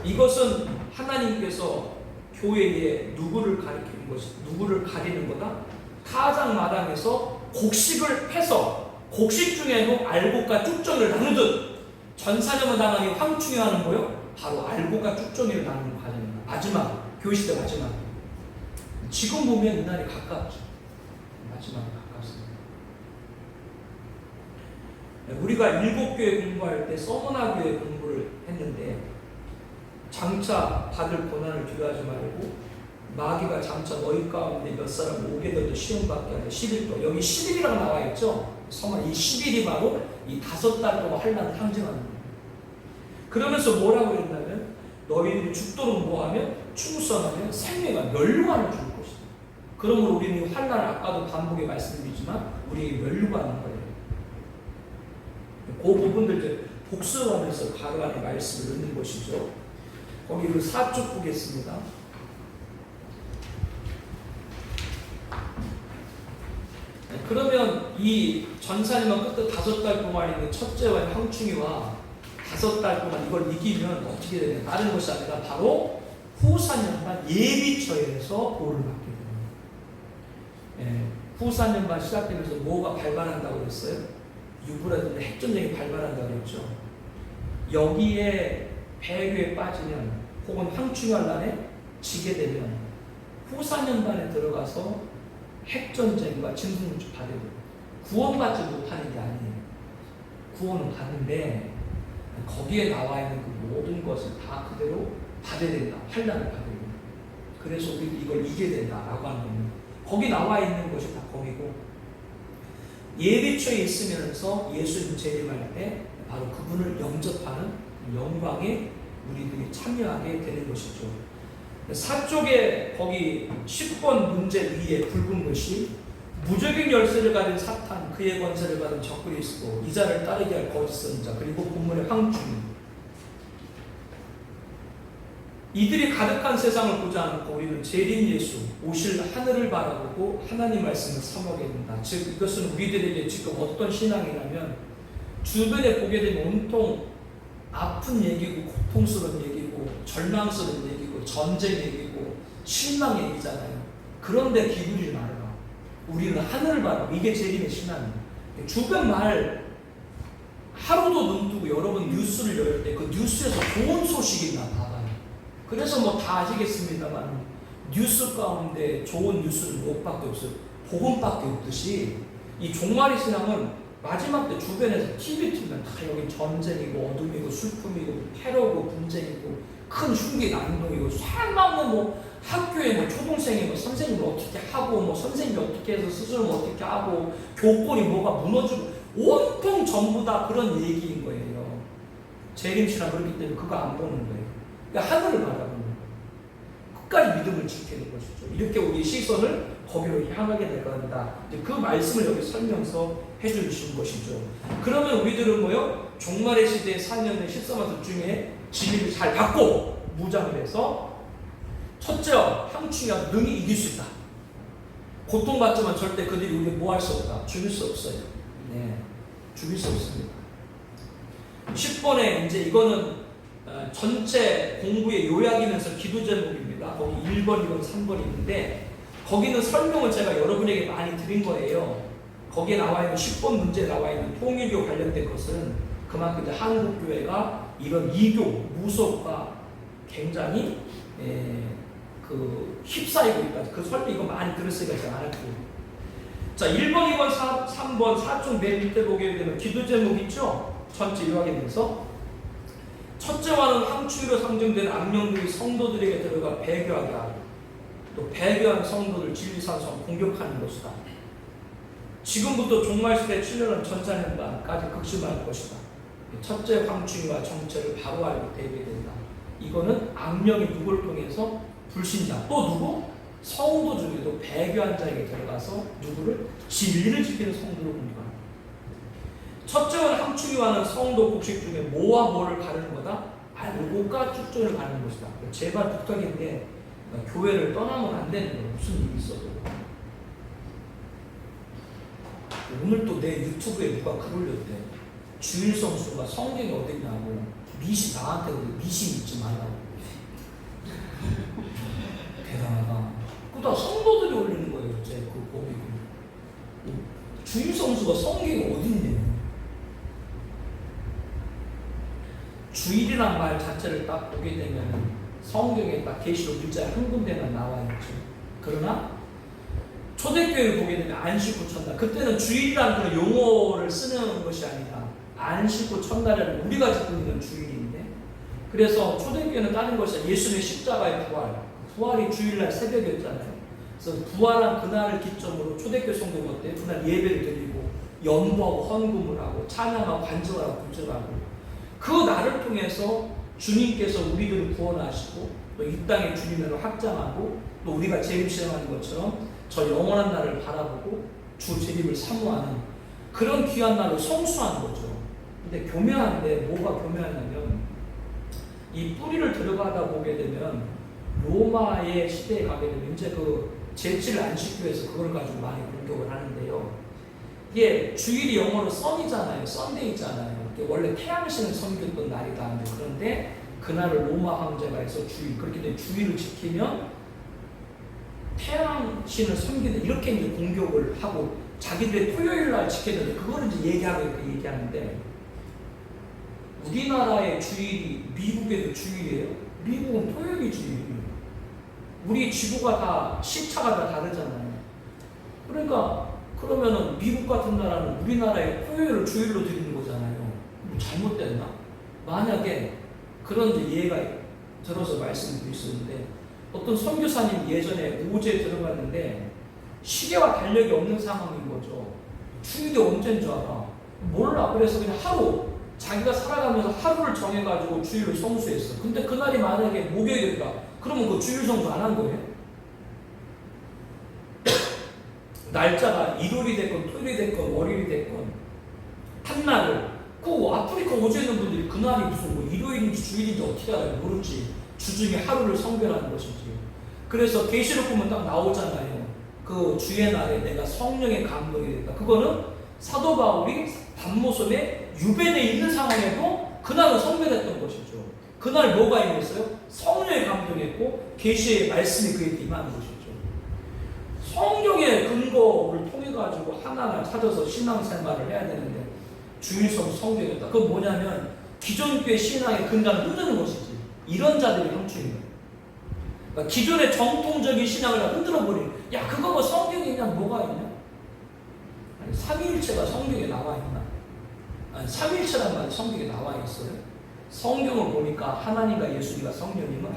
A: 이것은 하나님께서 교회에 누구를 가리키는 것이, 누구를 가리는 거다? 타작 마당에서 곡식을 해서 곡식 중에도 알곡과 쭉정이를 나누듯 전사념을 당하니 황충이 하는 거요? 바로 알곡과 쭉정이를 나누는 과정입니다. 마지막, 교회시대 마지막. 지금 보면 이날이 가깝죠. 마지막에 가깝습니다. 우리가 7교회 공부할 때 서머나 교회 공부를 했는데, 장차 받을 고난을 두려워하지 말고 마귀가 장차 너희 가운데 몇 사람 오게 되도 시험받게 하되 11도, 여기 11이라고 나와 있죠. 서머나 이 11이 바로 이 5달 동안 환란을 상징하는 거예요. 그러면서 뭐라고 했냐면, 너희들이 죽도록 뭐하면 충성하면 생명과 멸류관을 줄 것이다. 그러므로 우리는 환란을, 아까도 반복에 말씀드리지만 우리에게 멸류관인 거예요. 그 부분들 이제 복수를 하면서 가로 안에 말씀을 넣는 것이죠. 거기를 4쪽 보겠습니다. 그러면 이 전사님은 끝에 5달 동안 있는 첫째와 황충이와 5달 동안 이걸 이기면 어떻게 되냐? 다른 것이 아니라 바로 후사년반 예비처에서 보를 받게 됩니다. 후사년반 시작되면서 뭐가 발발한다고 그랬어요? 유브라데스 핵전쟁이 발발한다고 그랬죠. 여기에 배교에 빠지면 혹은 황충환란에 지게 되면 후사년반에 들어가서 핵전쟁과 진동을 받게 됩니다. 구원받지 못하는 게 아니에요. 구원은 받는데 거기에 나와 있는 그 모든 것을 다 그대로 받아야 된다. 환란을 받아야 된다. 그래서 우리 이걸 이겨야 된다라고 하는 겁니다. 거기 나와 있는 것이 다 거기고, 예비처에 있으면서 예수님 재림할 때 바로 그분을 영접하는 영광에 우리들이 참여하게 되는 것이죠. 4쪽에 거기 10번 문제 위에 붉은 것이 무적인 열쇠를 가진 사탄, 그의 권세를 받은 적그리 있고 이자를 따르게 할 거짓 선자, 그리고 본문의 황충, 이들이 가득한 세상을 보지 않고 우리는 재림 예수 오실 하늘을 바라보고 하나님 말씀을 사모하게 된다. 즉 이것은 우리들에게 지금 어떤 신앙이냐면, 주변에 보게 되면 온통 아픈 얘기고 고통스러운 얘기고 절망스러운 얘기고 전쟁 얘기고 실망 얘기잖아요. 그런데 기분이 말라. 우리는 하늘을 바라보고, 이게 재림의 신앙입니다. 주변 말 하루도 눈 뜨고 여러분 뉴스를 열 때 그 뉴스에서 좋은 소식이 나와요. 그래서 뭐 다 아시겠습니다만 뉴스 가운데 좋은 뉴스는 무엇밖에 없어요. 복음밖에 없듯이 이 종말의 신앙은 마지막 때 주변에서 TV 틀면 다 여기 전쟁이고 어둠이고 슬픔이고 테러고 분쟁이고 큰 흉기 난동이고 살만한 뭐 학교에 뭐 초등생이 뭐 선생님을 어떻게 하고 뭐 선생님이 어떻게 해서 스스로 어떻게 하고 교권이 뭐가 무너지고 온통 전부 다 그런 얘기인 거예요. 재림신앙 그렇기 때문에 그거 안 보는 거예요. 그러니까 하늘을 바라보는 거예요. 끝까지 믿음을 지키는 것이죠. 이렇게 우리 시선을 거기로 향하게 될 겁니다. 그 말씀을 여기 설명서 해주신 것이죠. 그러면 우리들은 뭐요? 종말의 시대에 4년의 14마들 중에 진리를 잘 받고 무장을 해서 첫째와 황충이와 능히 이길 수 있다. 고통받지만 절대 그들이 우리를 뭐 할 수 없다. 죽일 수 없어요. 네, 죽일 수 없습니다. 10번에 이제 이거는 전체 공부의 요약이면서 기도 제목입니다. 거기 1번, 2번, 3번 있는데 거기는 설명을 제가 여러분에게 많이 드린 거예요. 거기에 나와 있는 10번 문제에 나와 있는 통일교 관련된 것은 그만큼 이제 한국교회가 이런 이교, 무속과 굉장히 휩싸이고 있다. 그 설명 이거 많이 들었으니까 제가 안 할게요. 자, 1번, 2번, 3번, 4쪽 맨 밑에 보게 되면 기도 제목 있죠? 전체 요약에서 첫째와는 황충이로 상징된 악령들이 성도들에게 들어가 배교하게 하고 또 배교한 성도를 진리산성 공격하는 것이다. 지금부터 종말시대 7년은 전산현반까지 극심할 것이다. 첫째 황충이와 정체를 바로 알고 대비된다. 이거는 악령이 누구를 통해서 불신자 또 누구? 성도 중에도 배교한 자에게 들어가서 누구를? 진리를 지키는 성도를 공격한다. 첫째와 황충이와는 성도 곡식 중에 뭐와 뭐를 가르는 거다? 알고가 축전을 가르는 것이다. 제발 부탁인데 교회를 떠나면 안 되는 거예요. 무슨 일이 있어도. 오늘 또 내 유튜브에 누가 글 올렸대. 주일 성수가 성경이 어디 있냐고. 나한테 미신 있지 말라고. 대단하다. 그다 성도들이 올리는 거예요. 제 그 법이. 주일 성수가 성경이 어디 있냐. 주일이란 말 자체를 딱 보게 되면 성경에 딱 계시록 1장 한 군데만 나와 있죠. 그러나 초대교회를 보게 되면 안식 후 첫날, 그때는 주일이라는 그런 용어를 쓰는 것이 아니라 안식 후 첫날에는 우리가 듣고 있는 주일인데, 그래서 초대교회는 다른 것이 아니라 예수님의 십자가의 부활이 주일날 새벽이었잖아요. 그래서 부활한 그날을 기점으로 초대교회 성도가 어때요? 그날 예배를 드리고 연보하고 헌금을 하고 찬양하고 간증하고 굿절하고, 그 날을 통해서 주님께서 우리들을 구원하시고 또 이 땅에 주님으로 확장하고 또 우리가 재림시험하는 것처럼 저 영원한 날을 바라보고 주 재림을 사모하는 그런 귀한 날을 성수하는 거죠. 근데 교묘한데 뭐가 교묘하냐면 이 뿌리를 들어가다 보게 되면 로마의 시대에 가게 되면 이제 그 제7 안식교에서 그걸 가지고 많이 공격을 하는데요. 이게 주일이 영어로 썬이잖아요. 썬데이잖아요. 원래 태양신을 섬겼던 날이다. 그런데 그날을 로마 황제가 해서 주일, 그렇게 되면 주일을 지키면 태양신을 섬기는 이렇게 이제 공격을 하고 자기들의 토요일 날 지켜야 되는데 그거를 이제 얘기하는데 우리나라의 주일이 미국에도 주일이에요. 미국은 토요일이 주일이에요. 우리 지구가 다 시차가 다 다르잖아요. 그러니까 그러면은 미국 같은 나라는 우리나라의 토요일을 주일로 드리는 거잖아요. 뭐 잘못됐나? 만약에 그런 이제 예가 들어서 말씀드릴 수 있는데 어떤 선교사님 예전에 오제에 들어갔는데 시계와 달력이 없는 상황인 거죠. 주일이 언제인 줄 알아? 몰라. 그래서 그냥 하루 자기가 살아가면서 하루를 정해가지고 주일을 성수했어. 근데 그날이 만약에 목요일이다. 그러면 그 주일 성수 안 한 거예요? 날짜가 일요일이 됐건 토요일이 됐건 월요일이 됐건 한 날을 그 아프리카 오제 있는 분들이 그날이 무슨 뭐 일요일인지 주일인지 어떻게 알아요? 모르지. 주중에 하루를 성별하는 것이지. 그래서 계시록 보면 딱 나오잖아요. 그 주의 날에 내가 성령의 감동이 됐다. 그거는 사도 바울이 담모섬에 유배되어 있는 상황에도 그날은 성별했던 것이죠. 그날 뭐가 임했어요? 성령의 감동했고 계시의 말씀이 그에게 임하는 것이죠. 성경의 근거를 통해 가지고 하나하나 찾아서 신앙생활을 해야 되는데 주일성 성경이었다. 그건 뭐냐면 기존 교회 신앙의 근간을 흔드는 것이지. 이런 자들이 형충이에요. 그러니까 기존의 정통적인 신앙을 다 흔들어버리는. 야, 그거 뭐 성경에 있냐? 뭐가 있냐? 아니, 삼위일체가 성경에 나와 있나? 아니, 삼위일체란 말이 성경에 나와 있어요. 성경을 보니까 하나님과 예수님과 성령님은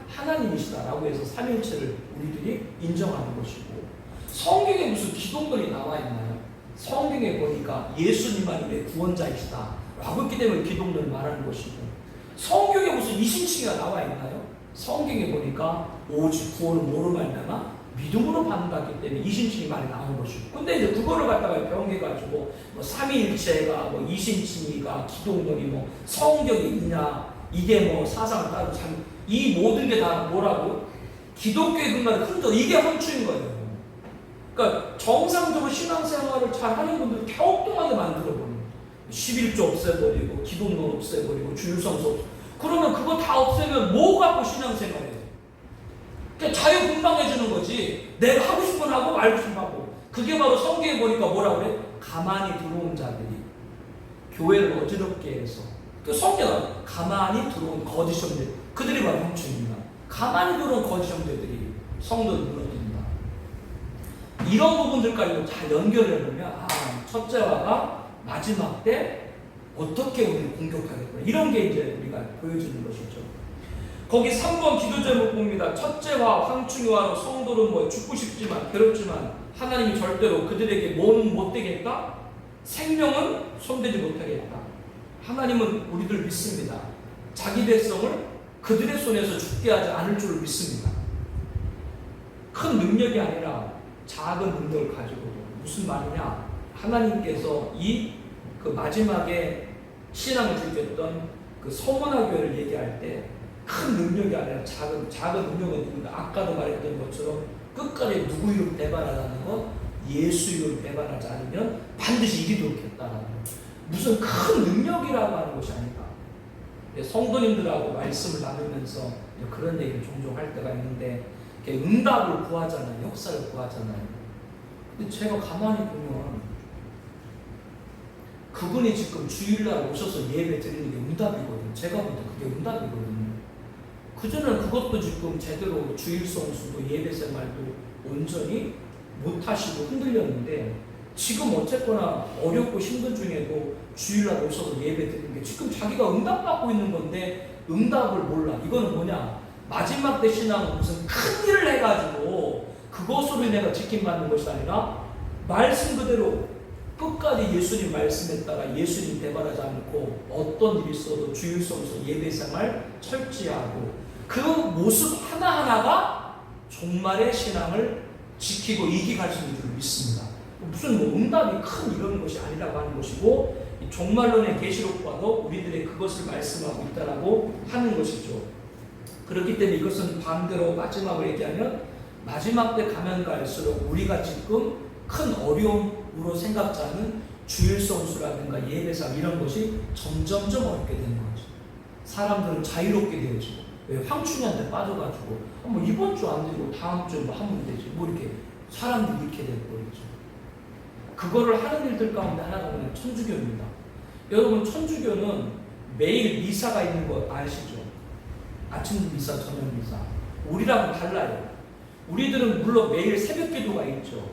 A: 하나님이시다라고 해서 삼위일체를 우리들이 인정하는 것이고, 성경에 무슨 기독론이 나와 있나요? 성경에 보니까 예수님만이 우리의 구원자이시다 라고 했기 때문에 기독론을 말하는 것이고, 성경에 무슨 이신칭이가 나와 있나요? 성경에 보니까 오직 구원은 뭐로 말미암아 믿음으로 받는다기 때문에 이신칭이 많이 나오는 것이고, 근데 이제 그거를 갖다가 변개가지고 뭐 삼위일체가 뭐 이신칭이가 기독론이 뭐 성경이 있냐, 이게 뭐 사상을 따로 이 모든 게 다 뭐라고? 기독교의 근간을 흔들어. 이게 헌추인 거예요. 그러니까 정상적으로 신앙생활을 잘 하는 분들 갸우뚱하게 만들어버리고 11조 없애버리고 기독론 없애버리고 주일성서 그러면 그거 다 없애면 뭐 갖고 신앙생활해요? 그냥 자유분방해주는 거지. 내가 하고 싶은 하고 말고 싶은 하고. 그게 바로 성경에 보니까 뭐라고 그래? 가만히 들어온 자들이 교회를 어지럽게 해서, 그 성경은 가만히 들어온 거짓 형제, 그들이 바로 형체입니다. 가만히 들어온 거짓 형제들이 성도를 무너뜨린다. 이런 부분들까지도 다 연결해 보면 첫째화가 마지막 때 어떻게 우리를 공격하겠구나, 이런 게 이제 우리가 보여주는 것이죠. 거기 3번 기도 제목 봅니다. 첫째화, 황충이화로 성도는 뭐 죽고 싶지만 괴롭지만 하나님이 절대로 그들에게 뭐는 못되겠다? 생명은 손대지 못하겠다. 하나님은 우리들 믿습니다. 자기 백성을 그들의 손에서 죽게 하지 않을 줄 믿습니다. 큰 능력이 아니라 작은 능력을 가지고. 무슨 말이냐? 하나님께서 그 마지막에 신앙을 주겠던 그 서문화 교회를 얘기할 때 큰 능력이 아니라 작은 능력은 누구다? 아까도 말했던 것처럼 끝까지 누구 이름 배반하라는 것, 예수 이름 배반하지 않으면 반드시 이기도록 했다라는 것. 무슨 큰 능력이라고 하는 것이 아니다. 성도님들하고 말씀을 나누면서 그런 얘기를 종종 할 때가 있는데, 응답을 구하잖아요. 역사를 구하잖아요. 근데 제가 가만히 보면 그분이 지금 주일날 오셔서 예배 드리는 게 응답이거든요. 제가 볼 때 그게 응답이거든요. 그전에는 그것도 지금 제대로 주일 성수도 예배 생활도 온전히 못하시고 흔들렸는데, 지금 어쨌거나 어렵고 힘든 중에도 주일날 오셔서 예배 드리는 게 지금 자기가 응답받고 있는 건데 응답을 몰라. 이거는 뭐냐? 마지막 때 신앙은 무슨 큰 일을 해가지고 그것으로 인해서 지킴받는 것이 아니라 말씀 그대로 끝까지 예수님 말씀했다가 예수님 배반하지 않고 어떤 일이 있어도 주일 성수 예배 생활 철저하고, 그 모습 하나하나가 종말의 신앙을 지키고 이기갈 수 있는 줄 믿습니다. 무슨 뭐 응답이 큰 이런 것이 아니라고 하는 것이고, 이 종말론의 계시록과도 우리들의 그것을 말씀하고 있다라고 하는 것이죠. 그렇기 때문에 이것은 반대로 마지막으로 얘기하면 마지막 때 가면 갈수록 우리가 지금 큰 어려움으로 생각지 않은 주일 성수라든가 예배상 이런 것이 점점점 어렵게 되는 거죠. 사람들은 자유롭게 되어지고, 왜 황충이한테 빠져가지고 뭐 이번 주 안 되고 다음 주에 뭐 하면 되지, 뭐 이렇게 사람들이 이렇게 되어버리죠. 그거를 하는 일들 가운데 하나가 뭐냐면 천주교입니다. 여러분, 천주교는 매일 미사가 있는 거 아시죠? 아침 미사, 저녁 미사. 우리랑은 달라요. 우리들은 물론 매일 새벽 기도가 있죠.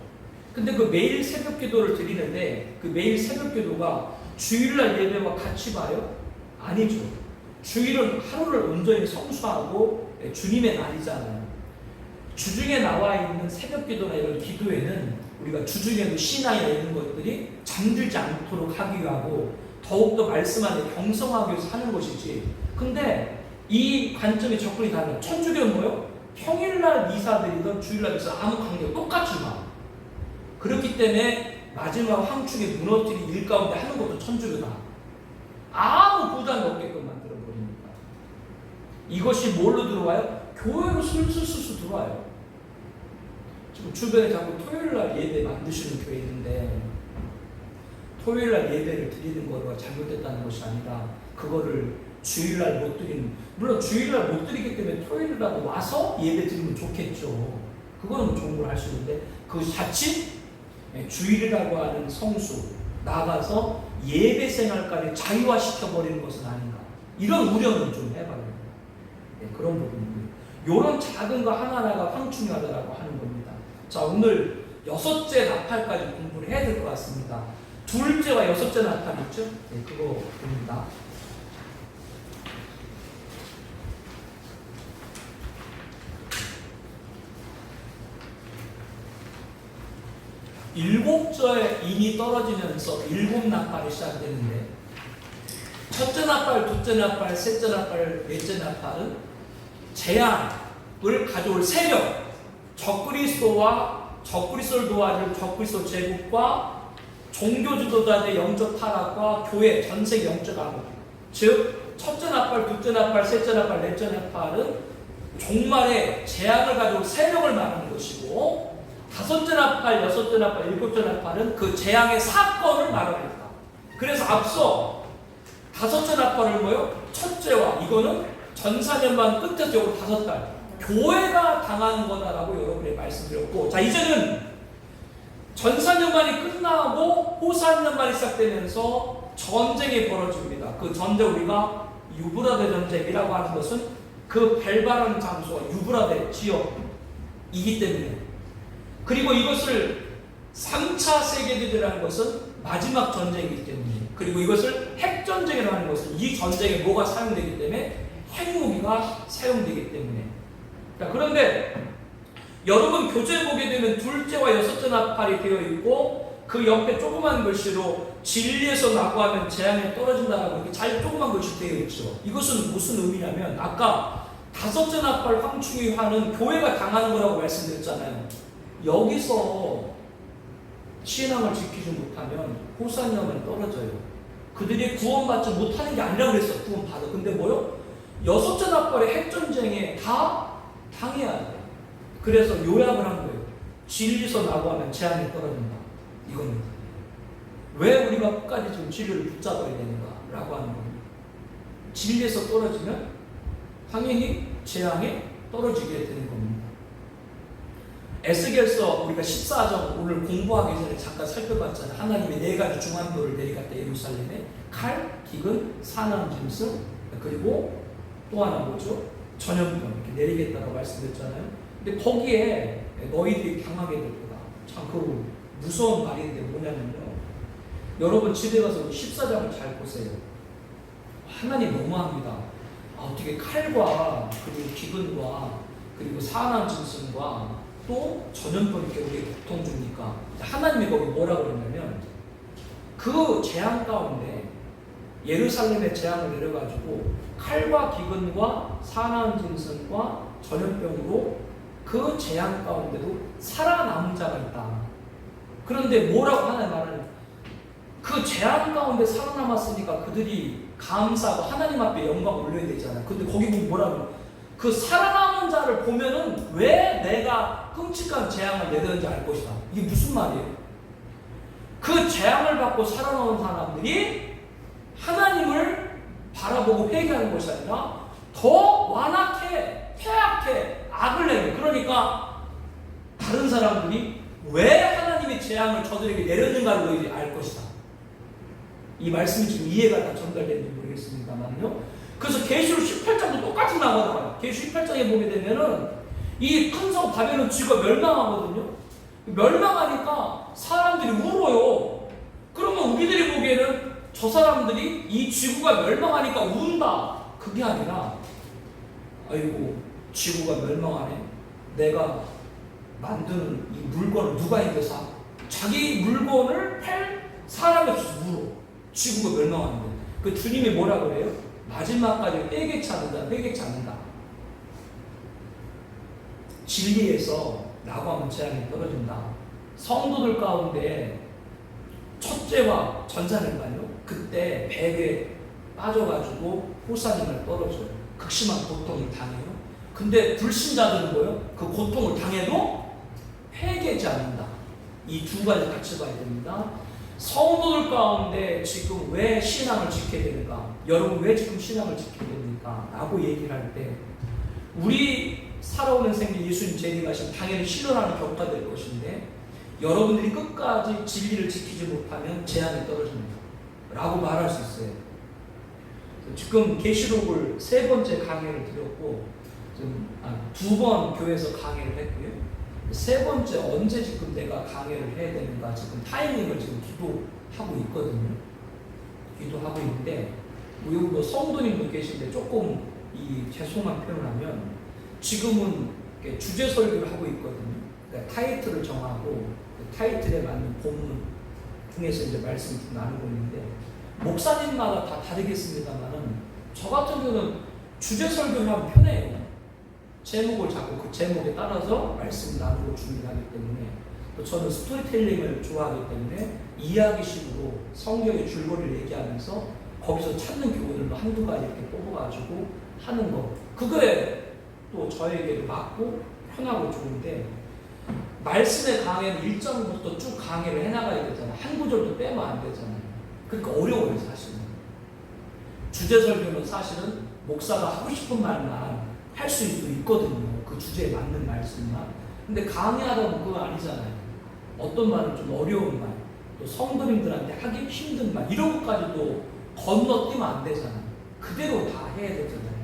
A: 근데 그 매일 새벽 기도를 드리는데 그 매일 새벽 기도가 주일날 예배와 같이 봐요? 아니죠. 주일은 하루를 온전히 성수하고 주님의 날이잖아요. 주중에 나와 있는 새벽 기도나 이런 기도에는 우리가 주중에도 신앙이나 이런 것들이 잠들지 않도록 하기 위하고 더욱더 말씀 안에 경성하기 위해서 하는 것이지. 근데 이 관점의 접근이 다르다. 천주교는 뭐요? 평일날 미사드리던 주일날 미사 아무 관계가 똑같이 봐. 그렇기 때문에 마지막 황충에 무너뜨린 일 가운데 하는 것도 천주교다. 아무 부담이 없게끔 만들어 버립니다. 이것이 뭘로 들어와요? 교회로 슬슬 들어와요. 지금 주변에 자꾸 토요일날 예배 만드시는 교회 있는데, 토요일날 예배를 드리는 거가 잘못됐다는 것이 아니라 그거를 주일날 못 드리는, 물론 주일날 못 드리기 때문에 토요일이라도 와서 예배 드리면 좋겠죠. 그거는 좋은 걸 할 수 있는데, 그 자칫 주일이라고 하는 성수 나가서 예배 생활까지 자유화시켜버리는 것은 아닌가, 이런 우려는 좀 해봐야 돼요. 그런 부분입니다. 이런 작은 거 하나하나가 황충하다라고 하는 겁니다. 자, 오늘 6째 나팔까지 공부를 해야 될 것 같습니다. 둘째와 6째 나팔 있죠? 네, 그거 봅니다. 일곱째 인이 떨어지면서 7 나팔이 시작되는데, 첫째 나팔, 둘째 나팔, 셋째 나팔, 넷째 나팔은 재앙을 가져올 세력, 적그리스도와 적그리스도를 도와줄 적그리스도 제국과 종교 지도자들의 영적 타락과 교회 전세 영적 암흑. 즉 첫째 나팔, 둘째 나팔, 셋째 나팔, 넷째 나팔은 종말의 재앙을 가져올 세력을 말하는 것이고, 다섯째 나팔, 여섯째 나팔, 일곱째 나팔은 그 재앙의 사건을 말합니다. 그래서 앞서 다섯째 나팔을 뭐요? 첫째와 이거는 전사년만 끝에서 요거 5달 교회가 당하는 거다라고 여러분이 말씀드렸고, 자 이제는 전사년만이 끝나고 호사년만이 시작되면서 전쟁이 벌어집니다. 그 전쟁 우리가 유브라데 전쟁이라고 하는 것은 그 발발하는 장소가 유브라데 지역이기 때문에, 그리고 이것을 3차 세계대전이라는 것은 마지막 전쟁이기 때문에, 그리고 이것을 핵전쟁이라고 하는 것은 이 전쟁에 뭐가 사용되기 때문에 핵무기가 사용되기 때문에. 자, 그런데 여러분 교재에 보게 되면 둘째와 여섯째 나팔이 되어 있고 그 옆에 조그만 글씨로 진리에서 나고하면 재앙에 떨어진다라고 이렇게 잘 조그만 글씨 되어 있죠. 이것은 무슨 의미냐면 아까 다섯째 나팔 황충이 화는 교회가 당하는 거라고 말씀드렸잖아요. 여기서 신앙을 지키지 못하면 호사년은 떨어져요. 그들이 구원받지 못하는 게 아니라 그랬어. 구원받아. 근데 뭐요? 여섯째 나팔의 핵전쟁에 다 당해야 돼. 그래서 요약을 한 거예요. 진리에서 나고하면 재앙이 떨어진다. 이겁니다. 왜 우리가 끝까지 지금 진리를 붙잡아야 되는가? 라고 하는 겁니다. 진리에서 떨어지면 당연히 재앙에 떨어지게 되는 겁니다. 에스겔서 우리가 14장 오늘 공부하기 전에 잠깐 살펴봤잖아요. 하나님이 4가지 중환도를 내리갔다 예루살렘에 칼, 기근, 사나운 짐승, 그리고 또 하나 뭐죠? 전염병 이렇게 내리겠다고 말씀드렸잖아요. 근데 거기에 너희들이 당하게 될 거다. 참 그 무서운 말인데 뭐냐면요. 여러분 집에 가서 14장을 잘 보세요. 하나님 너무합니다. 어떻게 칼과 그리고 기근과 그리고 사나운 짐승과 또 전염병 이렇게 우리에게 고통 줍니까? 하나님이 거기 뭐라고 그랬냐면 그 재앙 가운데 예루살렘에 재앙을 내려가지고 칼과 기근과 사나운 짐승과 전염병으로 그 재앙 가운데도 살아남은 자가 있다. 그런데 뭐라고 하나님 말하는 그 재앙 가운데 살아남았으니까 그들이 감사하고 하나님 앞에 영광 올려야 되잖아요. 근데 거기 보면 뭐라고 그 살아남은 자를 보면은 왜 내가 끔찍한 재앙을 내렸는지 알 것이다. 이게 무슨 말이에요? 그 재앙을 받고 살아남은 사람들이 하나님을 바라보고 회개하는 것이 아니라 더 완악해, 퇴악해, 악을 내요. 그러니까 다른 사람들이 왜 하나님의 재앙을 저들에게 내렸는가를 너희들이 알 것이다. 이 말씀이 지금 이해가 다 전달되는지 모르겠습니다만요. 그래서 계시록 18장도 똑같이 나오잖아요. 계시록 18장에 보게 되면은 이 큰 성 바벨론 지구가 멸망하거든요. 멸망하니까 사람들이 울어요. 그러면 우리들이 보기에는 저 사람들이 이 지구가 멸망하니까 운다. 그게 아니라 아이고 지구가 멸망하네. 내가 만드는 이 물건을 누가 이겨 사? 자기 물건을 팔 사람이 없어서 울어. 지구가 멸망하는데. 그 주님이 뭐라 그래요? 마지막까지 회개치 않는다. 회개치 않는다. 진리에서 나고하면 재앙이 떨어진다. 성도들 가운데 첫째와 전사년간요. 그때 배에 빠져가지고 호사님을 떨어져요. 극심한 고통을 당해요. 근데 불신자들은 뭐예요? 그 고통을 당해도 회개하지 않는다. 이 2가지 같이 봐야 됩니다. 성도들 가운데 지금 왜 신앙을 지켜야 되는가? 여러분 왜 지금 신앙을 지켜야 됩니까? 라고 얘기를 할 때 우리 살아오는 생에 예수님 재림하시면 당연히 실현하는 격파가 될 것인데 여러분들이 끝까지 진리를 지키지 못하면 재앙이 떨어집니다. 라고 말할 수 있어요. 지금 계시록을 3번째 강의를 드렸고 지금 2번 교회에서 강의를 했고요. 3번째 언제 지금 내가 강의를 해야 되는가 지금 타이밍을 지금 기도하고 있거든요. 기도하고 있는데 여기 뭐 성도님도 계신데 조금 이 죄송한 표현을 하면 지금은 주제 설교를 하고 있거든요. 그러니까 타이틀을 정하고 그 타이틀에 맞는 본문 중에서 이제 말씀을 나누고 있는데 목사님마다 다 다르겠습니다만은 저 같은 경우는 주제 설교를 하면 편해요. 제목을 잡고 그 제목에 따라서 말씀을 나누고 준비하기 때문에 또 저는 스토리텔링을 좋아하기 때문에 이야기식으로 성경의 줄거리를 얘기하면서 거기서 찾는 교훈을 한두 가지 이렇게 뽑아가지고 하는 거 그거에 또 저에게 맞고 편하고 좋은데 말씀의 강의는 1장부터 쭉 강의를 해나가야 되잖아요. 한 구절도 빼면 안 되잖아요. 그러니까 어려워요 사실은. 주제 설교는 사실은 목사가 하고 싶은 말만 할 수 있거든요. 그 주제에 맞는 말씀만. 근데 강의하다 보면 그거 아니잖아요. 어떤 말은 좀 어려운 말, 또 성도님들한테 하기 힘든 말, 이런 것까지도 건너뛰면 안 되잖아요. 그대로 다 해야 되잖아요.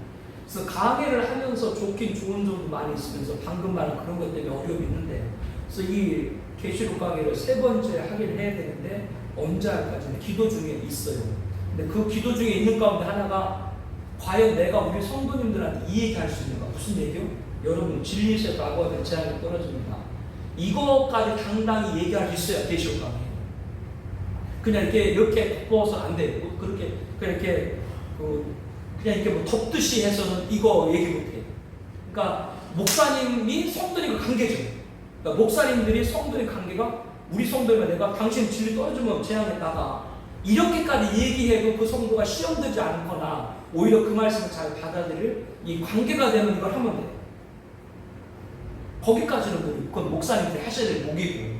A: 그래서 강의를 하면서 좋긴 좋은 점도 많이 있으면서 방금 말한 그런 것 때문에 어려움이 있는데, 그래서 이 계시록 강의를 3번째 하기를 해야 되는데 언제 할까지는 기도 중에 있어요. 근데 그 기도 중에 있는 가운데 하나가 과연 내가 우리 성도님들한테 이 얘기 할 수 있는가? 무슨 얘기요? 여러분 진리에서 라고 제한이 떨어집니다. 이거까지 당당히 얘기할 수 있어야 계시록 강의. 그냥 이렇게 덮어서 안 돼요. 그렇게 그냥 이렇게 뭐 덮듯이 해서는 이거 얘기 못 해요. 그러니까 목사님이 성도님과 관계죠. 그러니까 목사님들이 성도님 관계가 우리 성도면 내가 당신 진리 떨어지면 재앙했다가 이렇게까지 얘기해도 그 성도가 시험되지 않거나 오히려 그 말씀을 잘 받아들일 이 관계가 되면 이걸 하면 돼요. 거기까지는 그건 목사님들이 하셔야 될 목이고,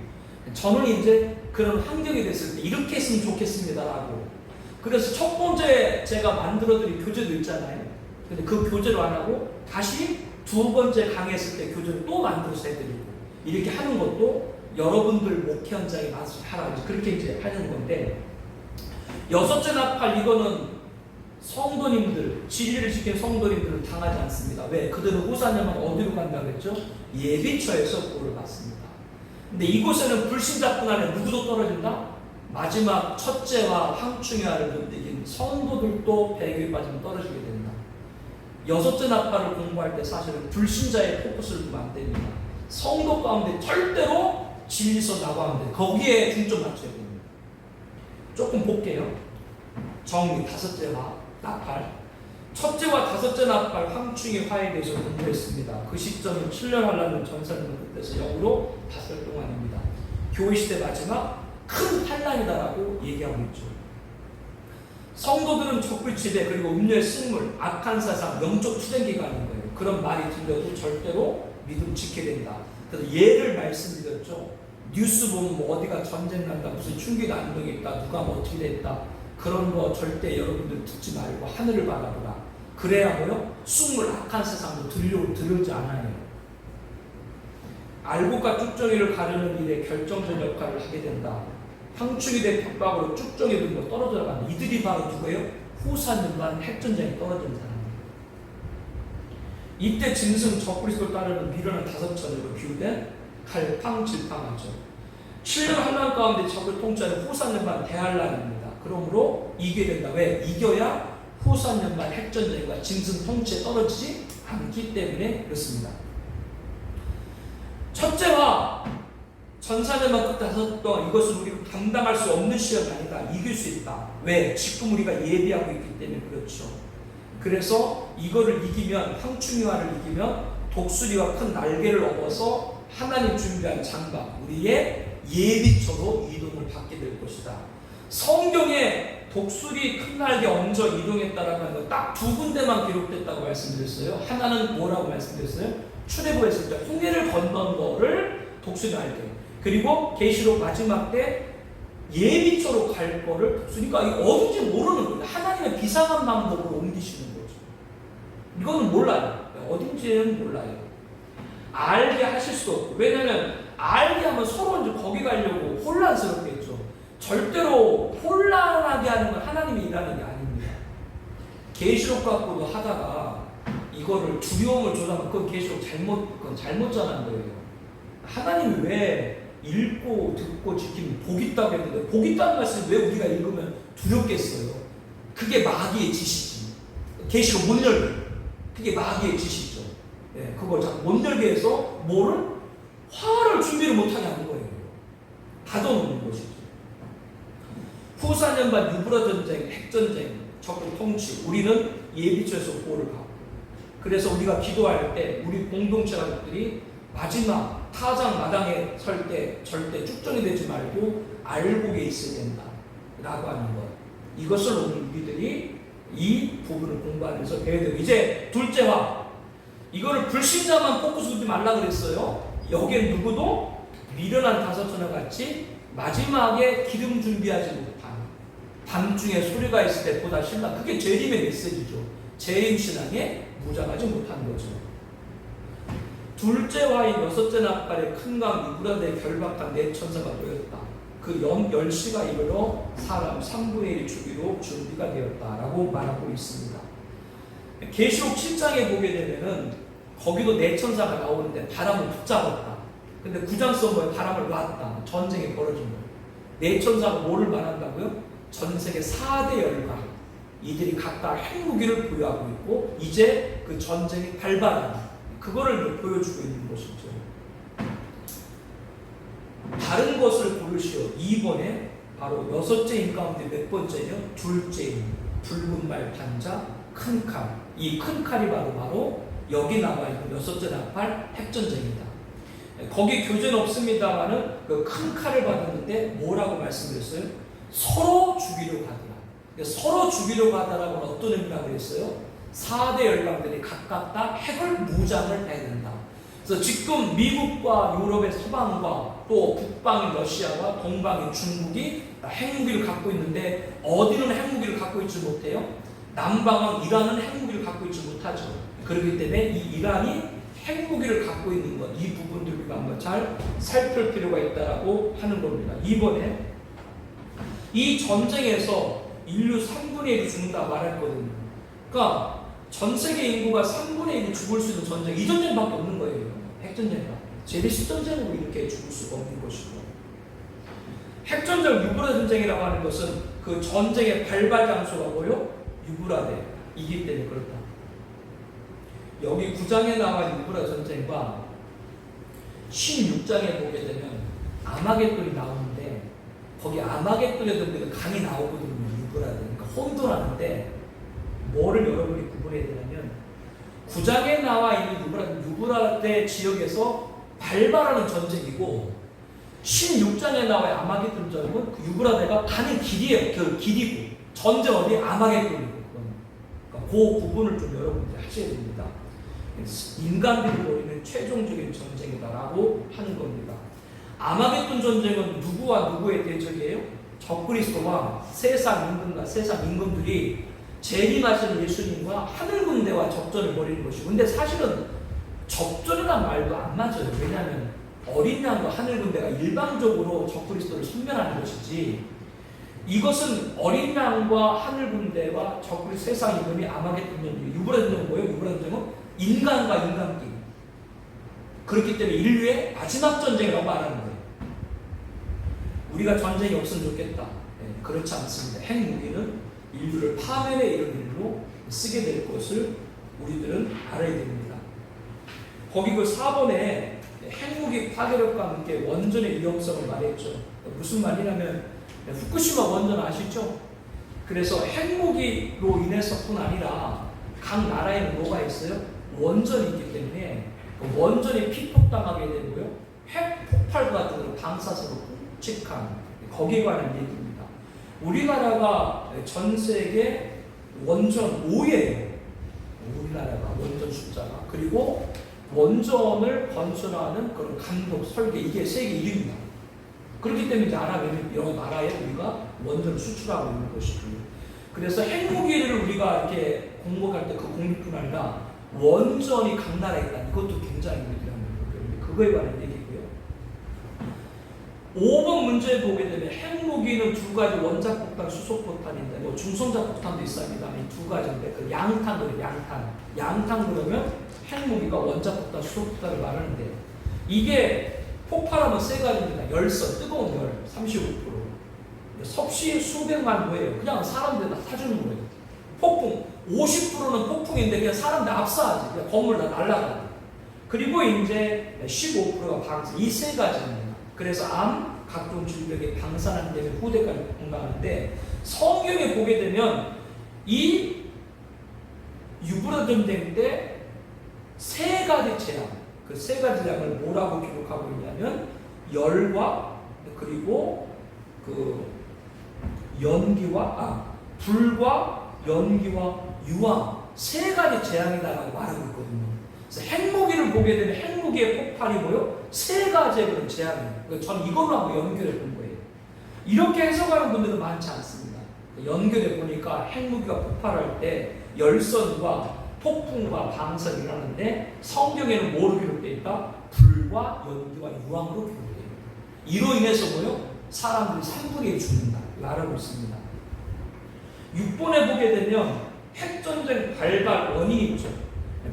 A: 저는 이제 그런 환경이 됐을 때 이렇게 했으면 좋겠습니다라고. 그래서 첫 번째 제가 만들어드린 교재도 있잖아요. 근데 그 교재로 안 하고 다시 2번째 강의했을 때 교재를 또 만들어서 해드리고, 이렇게 하는 것도 여러분들 목회 현장에 와서 하라, 그렇게 이제 하는 건데, 6째 나팔, 이거는 성도님들, 진리를 지킨 성도님들은 당하지 않습니다. 왜? 그들은 후사년만 어디로 간다고 했죠? 예비처에서 구원을 받습니다. 근데 이곳에는 불신자뿐 아니라 누구도 떨어진다? 마지막 첫째와 황충야를 못 성도들도 배교에 빠지면 떨어지게 된다. 6째 나팔을 공부할 때 사실은 불신자의 포커스를 두면 안 됩니다. 성도 가운데 절대로 진리서 나가면 돼. 거기에 중점 맞춰야 됩니다. 조금 볼게요. 정리 5째와 나팔. 첫째와 5째 나팔 황충의 화에 대해서 공부했습니다. 그 시점은 7년 환란을 전사하는 끝에서 영으로 5달 동안입니다. 교회 시대 마지막 큰 환란이다라고 얘기하고 있죠. 성도들은 적불지대, 그리고 음료의 식물, 악한 사상, 영적 투쟁 기간인 거예요. 그런 말이 들려도 절대로 믿음 지켜야 된다. 그래서 예를 말씀드렸죠. 뉴스 보면 뭐 어디가 전쟁 난다, 무슨 충격 안동이 있다, 누가 뭐 어떻게 됐다, 그런 거 절대 여러분들 듣지 말고 하늘을 바라보라. 그래야 뭐요? 쑥물 악한 세상도 들려오지 않아요. 알곡과 쭉정이를 가르는 일에 결정적 역할을 하게 된다. 황충이 된 벽박으로 쭉정이 들고 떨어져 간다. 이들이 바로 누구예요? 후사님만 핵전쟁에 떨어진 사람입니다. 이때 짐승 적그리스도를 따르는 미련한 5처녀로 비유된 갈팡질팡하죠. 7년 환란 가운데 적을 통치하는 후사년반 대환란입니다. 그러므로 이겨야 된다. 왜? 이겨야 후사년반 핵전쟁과 짐승 통치에 떨어지지 않기 때문에 그렇습니다. 첫째와 전사년반 끝 5달 동안 이것은 우리가 감당할 수 없는 시험이 아니다. 이길 수 있다. 왜? 지금 우리가 예비하고 있기 때문에 그렇죠. 그래서 이거를 이기면, 황충이화를 이기면 독수리와 큰 날개를 업어서 하나님 준비한 장막, 우리의 예비처로 이동을 받게 될 것이다. 성경에 독수리 큰 날개 얹어 이동했다라는 건 딱 2군데만 기록됐다고 말씀드렸어요. 하나는 뭐라고 말씀드렸어요? 출애굽했을 때 홍해를 건넌 거를 독수리 날개, 그리고 계시록 마지막 때 예비처로 갈 거를 독수리가 어딘지 모르는 거예요. 하나님의 비상한 방법으로 옮기시는 거죠. 이거는 몰라요. 어딘지는 몰라요. 알게 하실 수도 없고, 왜냐면 알게 하면 서로 이제 거기 가려고 혼란스럽겠죠. 절대로 혼란하게 하는 건 하나님이 일하는 게 아닙니다. 계시록 갖고도 하다가 이거를 두려움을 조장하면 그건 계시록 잘못 전한 거예요. 하나님이 왜 읽고 듣고 지키면 복 있다고 했는데, 복 있다는 말씀을 왜 우리가 읽으면 두렵겠어요? 그게 마귀의 짓이지. 계시록 못 열게, 그게 마귀의 짓이죠. 네, 그걸 못 열게 해서 뭐를? 화를 준비를 못하게 하는 거예요. 가둬놓는 것이죠. 후사년반 유브라 전쟁, 핵전쟁, 적국 통치, 우리는 예비처에서 보호를 받고, 그래서 우리가 기도할 때 우리 공동체 가족들이 마지막 타장 마당에 설 때 절대 쭉정이 되지 말고 알곡에 있어야 된다 라고 하는 것, 이것을 오늘 우리들이 이 부분을 공부하면서 배워야 되고, 이제 둘째와 이거를 불신자만 포커스 두지 말라 그랬어요. 여기엔 누구도 미련한 5처녀 같이 마지막에 기름 준비하지 못한 밤중에 소리가 있을 때 보다 신나. 그게 재림의 메시지죠. 재림신앙에 무장하지 못한 거죠. 둘째 화인 여섯째 나팔에 큰 강 유브라데에 결박한 네 천사가 모였다. 그 10시가 이르러 사람 3분의 1이 주기로 준비가 되었다라고 말하고 있습니다. 계시록 7장에 보게 되면은 거기도 네 천사가 나오는데 바람을 붙잡았다. 근데 9장 서버에 바람을 놨다. 전쟁이 벌어진 거예요. 네 천사가 뭐를 말한다고요? 전 세계 4대 열강, 이들이 각각 핵무기를 보유하고 있고 이제 그 전쟁이 발발하는 그거를 보여주고 있는 것이죠. 다른 것을 고르시오. 2번에 바로 여섯째 인 가운데 몇 번째냐? 둘째 인, 붉은 말 단자, 큰 칼. 이 큰 칼이 바로 여기 나와 있는 여섯째 나팔 핵전쟁이다. 거기 교재는 없습니다만은 그 큰 칼을 받았는데 뭐라고 말씀드렸어요? 서로 죽이려고 하더라. 서로 죽이려고 하다라고는 어떤 의미라고 그랬어요? 4대 열강들이 각각 다 핵을 무장을 해야 된다. 그래서 지금 미국과 유럽의 서방과 또 북방인 러시아와 동방인 중국이 핵무기를 갖고 있는데 어디는 핵무기를 갖고 있지 못해요? 남방은 이란은 핵무기를 갖고 있지 못하죠. 그렇기 때문에 이 이란이 핵무기를 갖고 있는 것, 이 부분들 우리가 한번 잘 살필 필요가 있다라고 하는 겁니다. 이번에 이 전쟁에서 인류 3분의 1이 죽는다 말했거든요. 그러니까 전 세계 인구가 3분의 1이 죽을 수 있는 전쟁, 이 전쟁밖에 없는 거예요. 핵전쟁이다. 제리스 전쟁으로 이렇게 죽을 수가 없는 것이고, 핵전쟁 유브라데 전쟁이라고 하는 것은 그 전쟁의 발발 장소가 뭐요? 유브라데이기 때문에 그렇다. 여기 9장에 나와 있는 유브라데 전쟁과 16장에 보게 되면 아마겟돈이 나오는데 거기 아마겟돈에 보면 강이 나오거든요. 유브라데. 그러니까 혼돈하는데 뭐를 여러분이 구분해야 되냐면 9장에 나와 있는 유브라데 지역에서 발발하는 전쟁이고 16장에 나와 있는 아마겟돈 전쟁은 그 유브라데가 가는 길이에요. 그 길이고 전쟁 어디? 아마겟돈이고. 그러니까 그 구분을 좀 여러분들이 하셔야 됩니다. 인간들이 벌이는 최종적인 전쟁이다라고 하는 겁니다. 아마겟돈 전쟁은 누구와 누구의 대적이에요? 적그리스도와 세상 임금과 세상 임금들이 재림하신 예수님과 하늘 군대와 접전을 벌이는 것이고, 근데 사실은 접전이란 말도 안 맞아요. 왜냐하면 어린 양과 하늘 군대가 일방적으로 적그리스도를 섬멸하는 것이지, 이것은 어린 양과 하늘 군대와 적그리스도 세상 임금이 아마겟돈 전쟁, 유브라데 전쟁은 뭐예요? 유브라데 전쟁은 인간과 인간끼리. 그렇기 때문에 인류의 마지막 전쟁이라고 말하는 거예요. 우리가 전쟁이 없으면 좋겠다. 네, 그렇지 않습니다. 핵무기는 인류를 파멸에 이르는 일로 쓰게 될 것을 우리들은 알아야 됩니다. 거기 그 4번에 핵무기 파괴력과 함께 원전의 위험성을 말했죠. 무슨 말이냐면 후쿠시마 원전 아시죠? 그래서 핵무기로 인해서뿐 아니라 각 나라에는 뭐가 있어요? 원전이 있기 때문에 원전이 피폭당하게 되고요. 핵 폭발 같은 걸 방사선으로 끔찍한 거기에 관한 얘기입니다. 우리나라가 전 세계 원전 5위예요. 우리나라가 원전 숫자가. 그리고 원전을 건설하는 그런 감독, 설계 이게 세계 1위입니다. 그렇기 때문에 이제 여러 나라에 우리가 원전을 수출하고 있는 것이고요. 그래서 핵무기를 우리가 이렇게 공급할 때 그 공급뿐 아니라 원전이 각 나라에 있다. 이것도 굉장히 중요한 거예요. 그거에 관한 얘기고요. 5번 문제 보게 되면 핵무기는 두 가지 원자 폭탄, 수소 폭탄인데 뭐 중성자 폭탄도 있습니다. 이 두 가지인데 그 양탄, 양탄 그러면 핵무기가 원자 폭탄, 수소 폭탄을 말하는데 이게 폭발하면 세 가지입니다. 열선, 뜨거운 열 35%, 섭씨 수백만 도예요. 그냥 사람들 다 타주는 거예요. 폭풍 50%는 폭풍인데 그냥 사람들 압사하지. 그냥 건물 다 날라가. 그리고 이제 15%가 방사. 이 세 가지입니다. 그래서 암, 각종 질병에 방사능 때문에 후대까지 건강하는데 성경에 보게 되면 이 유브라데 전쟁 때 세 가지 재앙, 그 세 가지 재앙을 뭐라고 기록하고 있냐면 열과 그리고 그 불과 연기와 유황 세 가지 재앙이다라고 말하고 있거든요. 그래서 핵무기를 보게 되면 핵무기의 폭발이 뭐요? 세 가지의 그런 재앙이에요. 그러니까 저는 이걸로 한번 연결해 본 거예요. 이렇게 해석하는 분들은 많지 않습니다. 연결해 보니까 핵무기가 폭발할 때 열선과 폭풍과 방사를 일어나는데 성경에는 뭐로 기록되어 있다? 불과 연기와 유황으로 기록되어 있다. 이로 인해서 뭐요? 사람들이 3분의 1 죽는다. 말하고 있습니다. 6번에 보게 되면 핵전쟁 발발 원인이 있죠.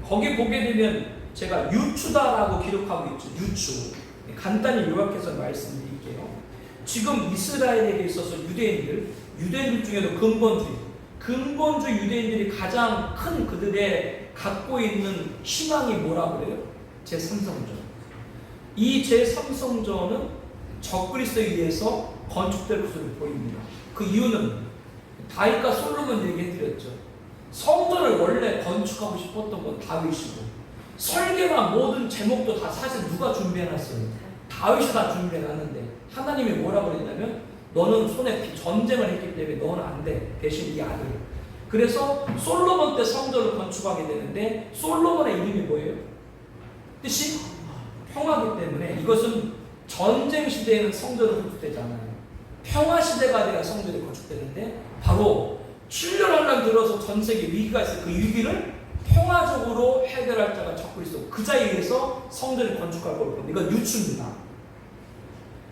A: 거기 보게 되면 제가 유추다라고 기록하고 있죠. 유추. 간단히 요약해서 말씀드릴게요. 지금 이스라엘에게 있어서 유대인들 중에도 근본주의 유대인들이 가장 큰 그들의 갖고 있는 희망이 뭐라고 그래요? 제3성전. 이 제3성전은 적그리스도에 의해서 건축될 것으로 보입니다. 그 이유는 다윗과 솔로몬 얘기해드렸죠. 성전을 원래 건축하고 싶었던 건 다윗이고 설계나 모든 제목도 다 사실 누가 준비해놨어요? 다윗이 다 준비해놨는데 하나님이 뭐라고 그랬냐면 너는 손에 전쟁을 했기 때문에 너는 안 돼. 대신 이 아들. 그래서 솔로몬 때 성전을 건축하게 되는데 솔로몬의 이름이 뭐예요? 뜻이 평화기 때문에 이것은 전쟁 시대에는 성전이 건축되잖아요. 평화 시대가 돼야 성전이 건축되는데 바로 7년 한날 들어서 전 세계 위기가 있어요. 그 위기를 평화적으로 해결할 자가 적그리스도. 그 자에 의해서 성전이 건축할 걸 겁니다. 이건 유추입니다.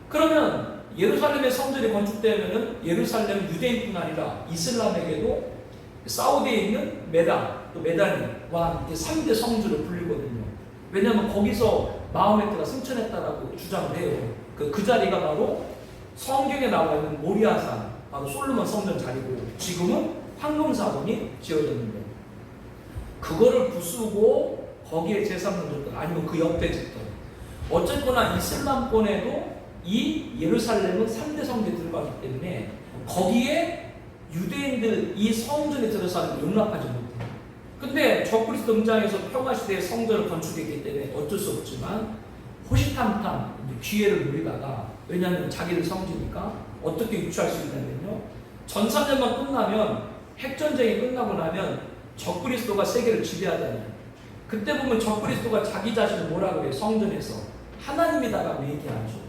A: 그러면 예루살렘의 성전이 건축되면은 예루살렘은 유대인뿐 아니라 이슬람에게도 사우디에 있는 메단, 또 메다니와 3대 성주를 불리거든요. 왜냐하면 거기서 마호메트가 승천했다라고 주장을 해요. 그 자리가 바로 성경에 나와 있는 모리아산, 바로 솔로몬 성전 자리고 지금은 황금사원이 지어졌는데 그거를 부수고 거기에 제3성 짓던 아니면 그 옆에 짓던 어쨌거나 이슬람권에도 이 예루살렘은 3대 성전에 들어가기 때문에 거기에 유대인들 이 성전에 들어서는 용납하지 못해요. 근데 적그리스도 등장해서 평화시대에 성전을 건축했기 때문에 어쩔 수 없지만 호시탐탐 기회를 누리다가 왜냐하면 자기들 성지니까 어떻게 유추할 수 있냐면요. 전사년만 끝나면 핵전쟁이 끝나고 나면 적그리스도가 세계를 지배하잖아요. 그때 보면 적그리스도가 자기 자신을 뭐라고 해요? 성전에서 하나님이다라고 얘기하죠.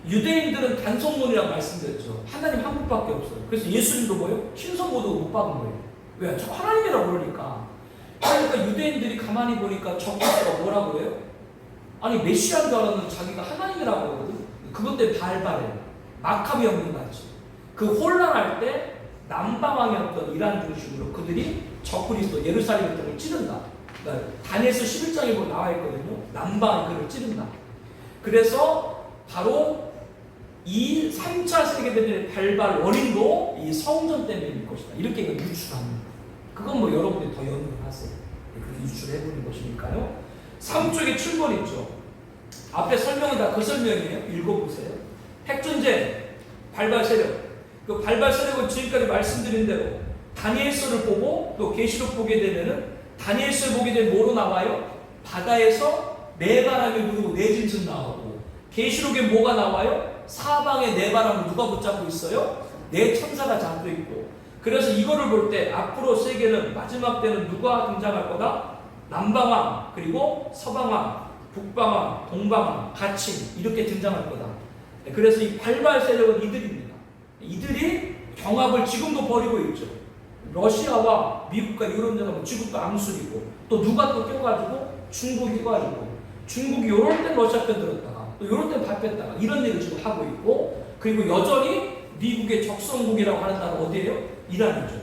A: 유대인들은 단성론이라고 말씀드렸죠. 하나님 한 분밖에 없어요. 그래서 예수님도 뭐예요? 신성모독 못 박은 거예요. 왜? 저 하나님이라고 그러니까. 그러니까 유대인들이 가만히 보니까 적그리스도가 뭐라고 해요? 아니 메시아인 줄 알았는데 자기가 하나님이라고 하거든. 그것 때문에 발발해요. 마카비 형님 같이. 그 혼란할 때 남방왕이었던 이란 중심으로 그들이 적그리스도 예루살렘 등을 찌른다. 그러니까 다니엘서 11장에 보면 나와 있거든요. 남방이 그를 찌른다. 그래서 바로 이 3차 세계대전의 발발 원인도 이 성전 때문일 것이다. 이렇게 유추합니다. 그건 뭐 여러분들이 더 연구를 하세요. 그렇게 유추를 해보는 것이니까요. 3쪽에 7번 있죠. 앞에 설명은 다 그 설명이에요. 읽어보세요. 핵전쟁, 발발 세력. 그 발발 세력은 지금까지 말씀드린 대로 다니엘서를 보고 또 계시록 보게 되면은 다니엘서를 보게 되면 뭐로 나와요? 바다에서 네 바람이 불고 네 짐승 나오고 계시록에 뭐가 나와요? 사방에 네 바람을 누가 붙잡고 있어요? 네 천사가 잡고 있고. 그래서 이거를 볼 때 앞으로 세계는 마지막 때는 누가 등장할 거다? 남방왕, 그리고 서방왕, 북방왕, 동방왕 같이 이렇게 등장할 거다. 그래서 이 발발 세력은 이들입니다. 이들이 경합을 지금도 벌이고 있죠. 러시아와 미국과 이런 데가 지금도 암술이고 또 누가 또 껴가지고 중국이 껴가지고 중국이 요럴 땐 러시아 편 들었다가 또 요럴 땐 발뺐다가 이런 일을 지금 하고 있고 그리고 여전히 미국의 적성국이라고 하는 나라 어디예요? 이란이죠.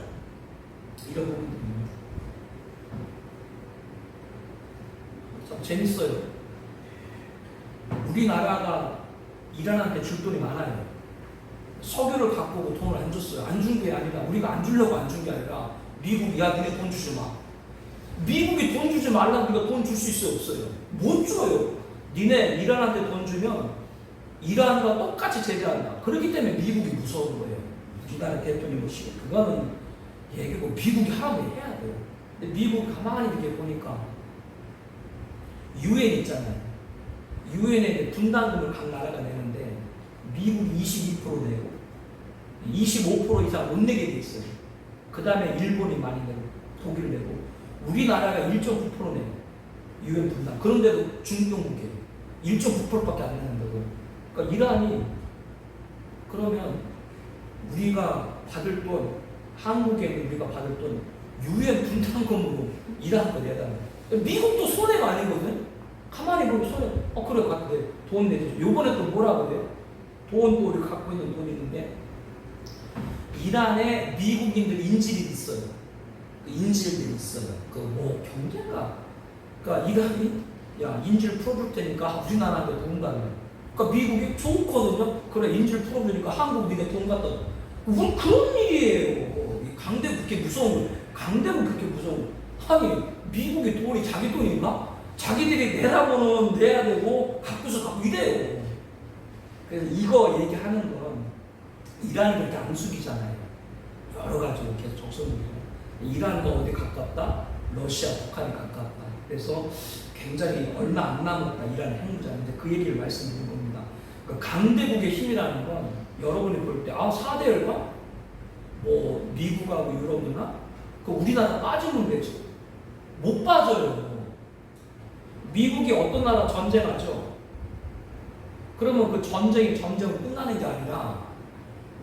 A: 이런 부분들입니다. 참 재밌어요. 우리나라가 이란한테 줄 돈이 많아요. 석유를 갖고 오고 돈을 안 줬어요. 안 준 게 아니라 우리가 안 주려고 안 준 게 아니라 미국이 야 니네 돈 주지 마. 미국이 돈 주지 말라고 우리가 돈 줄 수 있어요? 없어요? 못 줘요. 니네 이란한테 돈 주면 이란과 똑같이 제재한다. 그렇기 때문에 미국이 무서운 거예요. 우리나라 대통령 모시고 그거는 얘기고 미국이 하라면 해야 돼요. 근데 미국 가만히 이렇게 보니까 UN 있잖아요. UN에 분담금을 각 나라가 내는데 미국이 22% 내고 25% 이상 못 내게 돼 있어요. 그 다음에 일본이 많이 내고 독일 내고 우리나라가 1.9% 내고 UN 분담. 그런데도 중동국이에요. 1.9%밖에 안 내는다고. 그러니까 이란이 그러면 우리가 받을 돈, 한국에 있는 우리가 받을 돈 유엔 분담금으로 일하는 거 내다. 미국도 손해가 아니거든. 가만히 보면 손해. 그래 같은데 돈 내죠. 요번에 또 뭐라고 그래? 돈도 우리 갖고 있는 돈이 있는데 이란에 미국인들 인질이 있어요. 그 인질들이 있어요. 그 뭐 경제가. 그러니까 이란이 야 인질 풀어줄 테니까 우리나라한테 돈 달래. 그러니까 미국이 좋거든요. 그래 인질 풀어주니까 한국 니네 돈 갖다 줘. 뭐 그런 일이에요. 강대국 그렇게 무서운 거예요. 강대국 그렇게 무서운 거예요. 아니 미국의 돈이 자기 돈인가? 자기들이 내라고는 내야 되고 갖고서 갖고 이래요. 그래서 이거 얘기하는 건 이란이 그렇게 안 숙이잖아요. 여러 가지로 계속 적성이에요. 이란과 어디 가깝다? 러시아, 북한이 가깝다. 그래서 굉장히 얼마 안 남았다. 이란 핵무장인데 그 얘기를 말씀드린 겁니다. 그러니까 강대국의 힘이라는 건 여러분이 볼 때 4대 열강? 뭐 미국하고 유럽이나 그 우리나라 빠지면 되죠. 못 빠져요. 미국이 어떤 나라 전쟁하죠? 그러면 그 전쟁이 전쟁으로 끝나는 게 아니라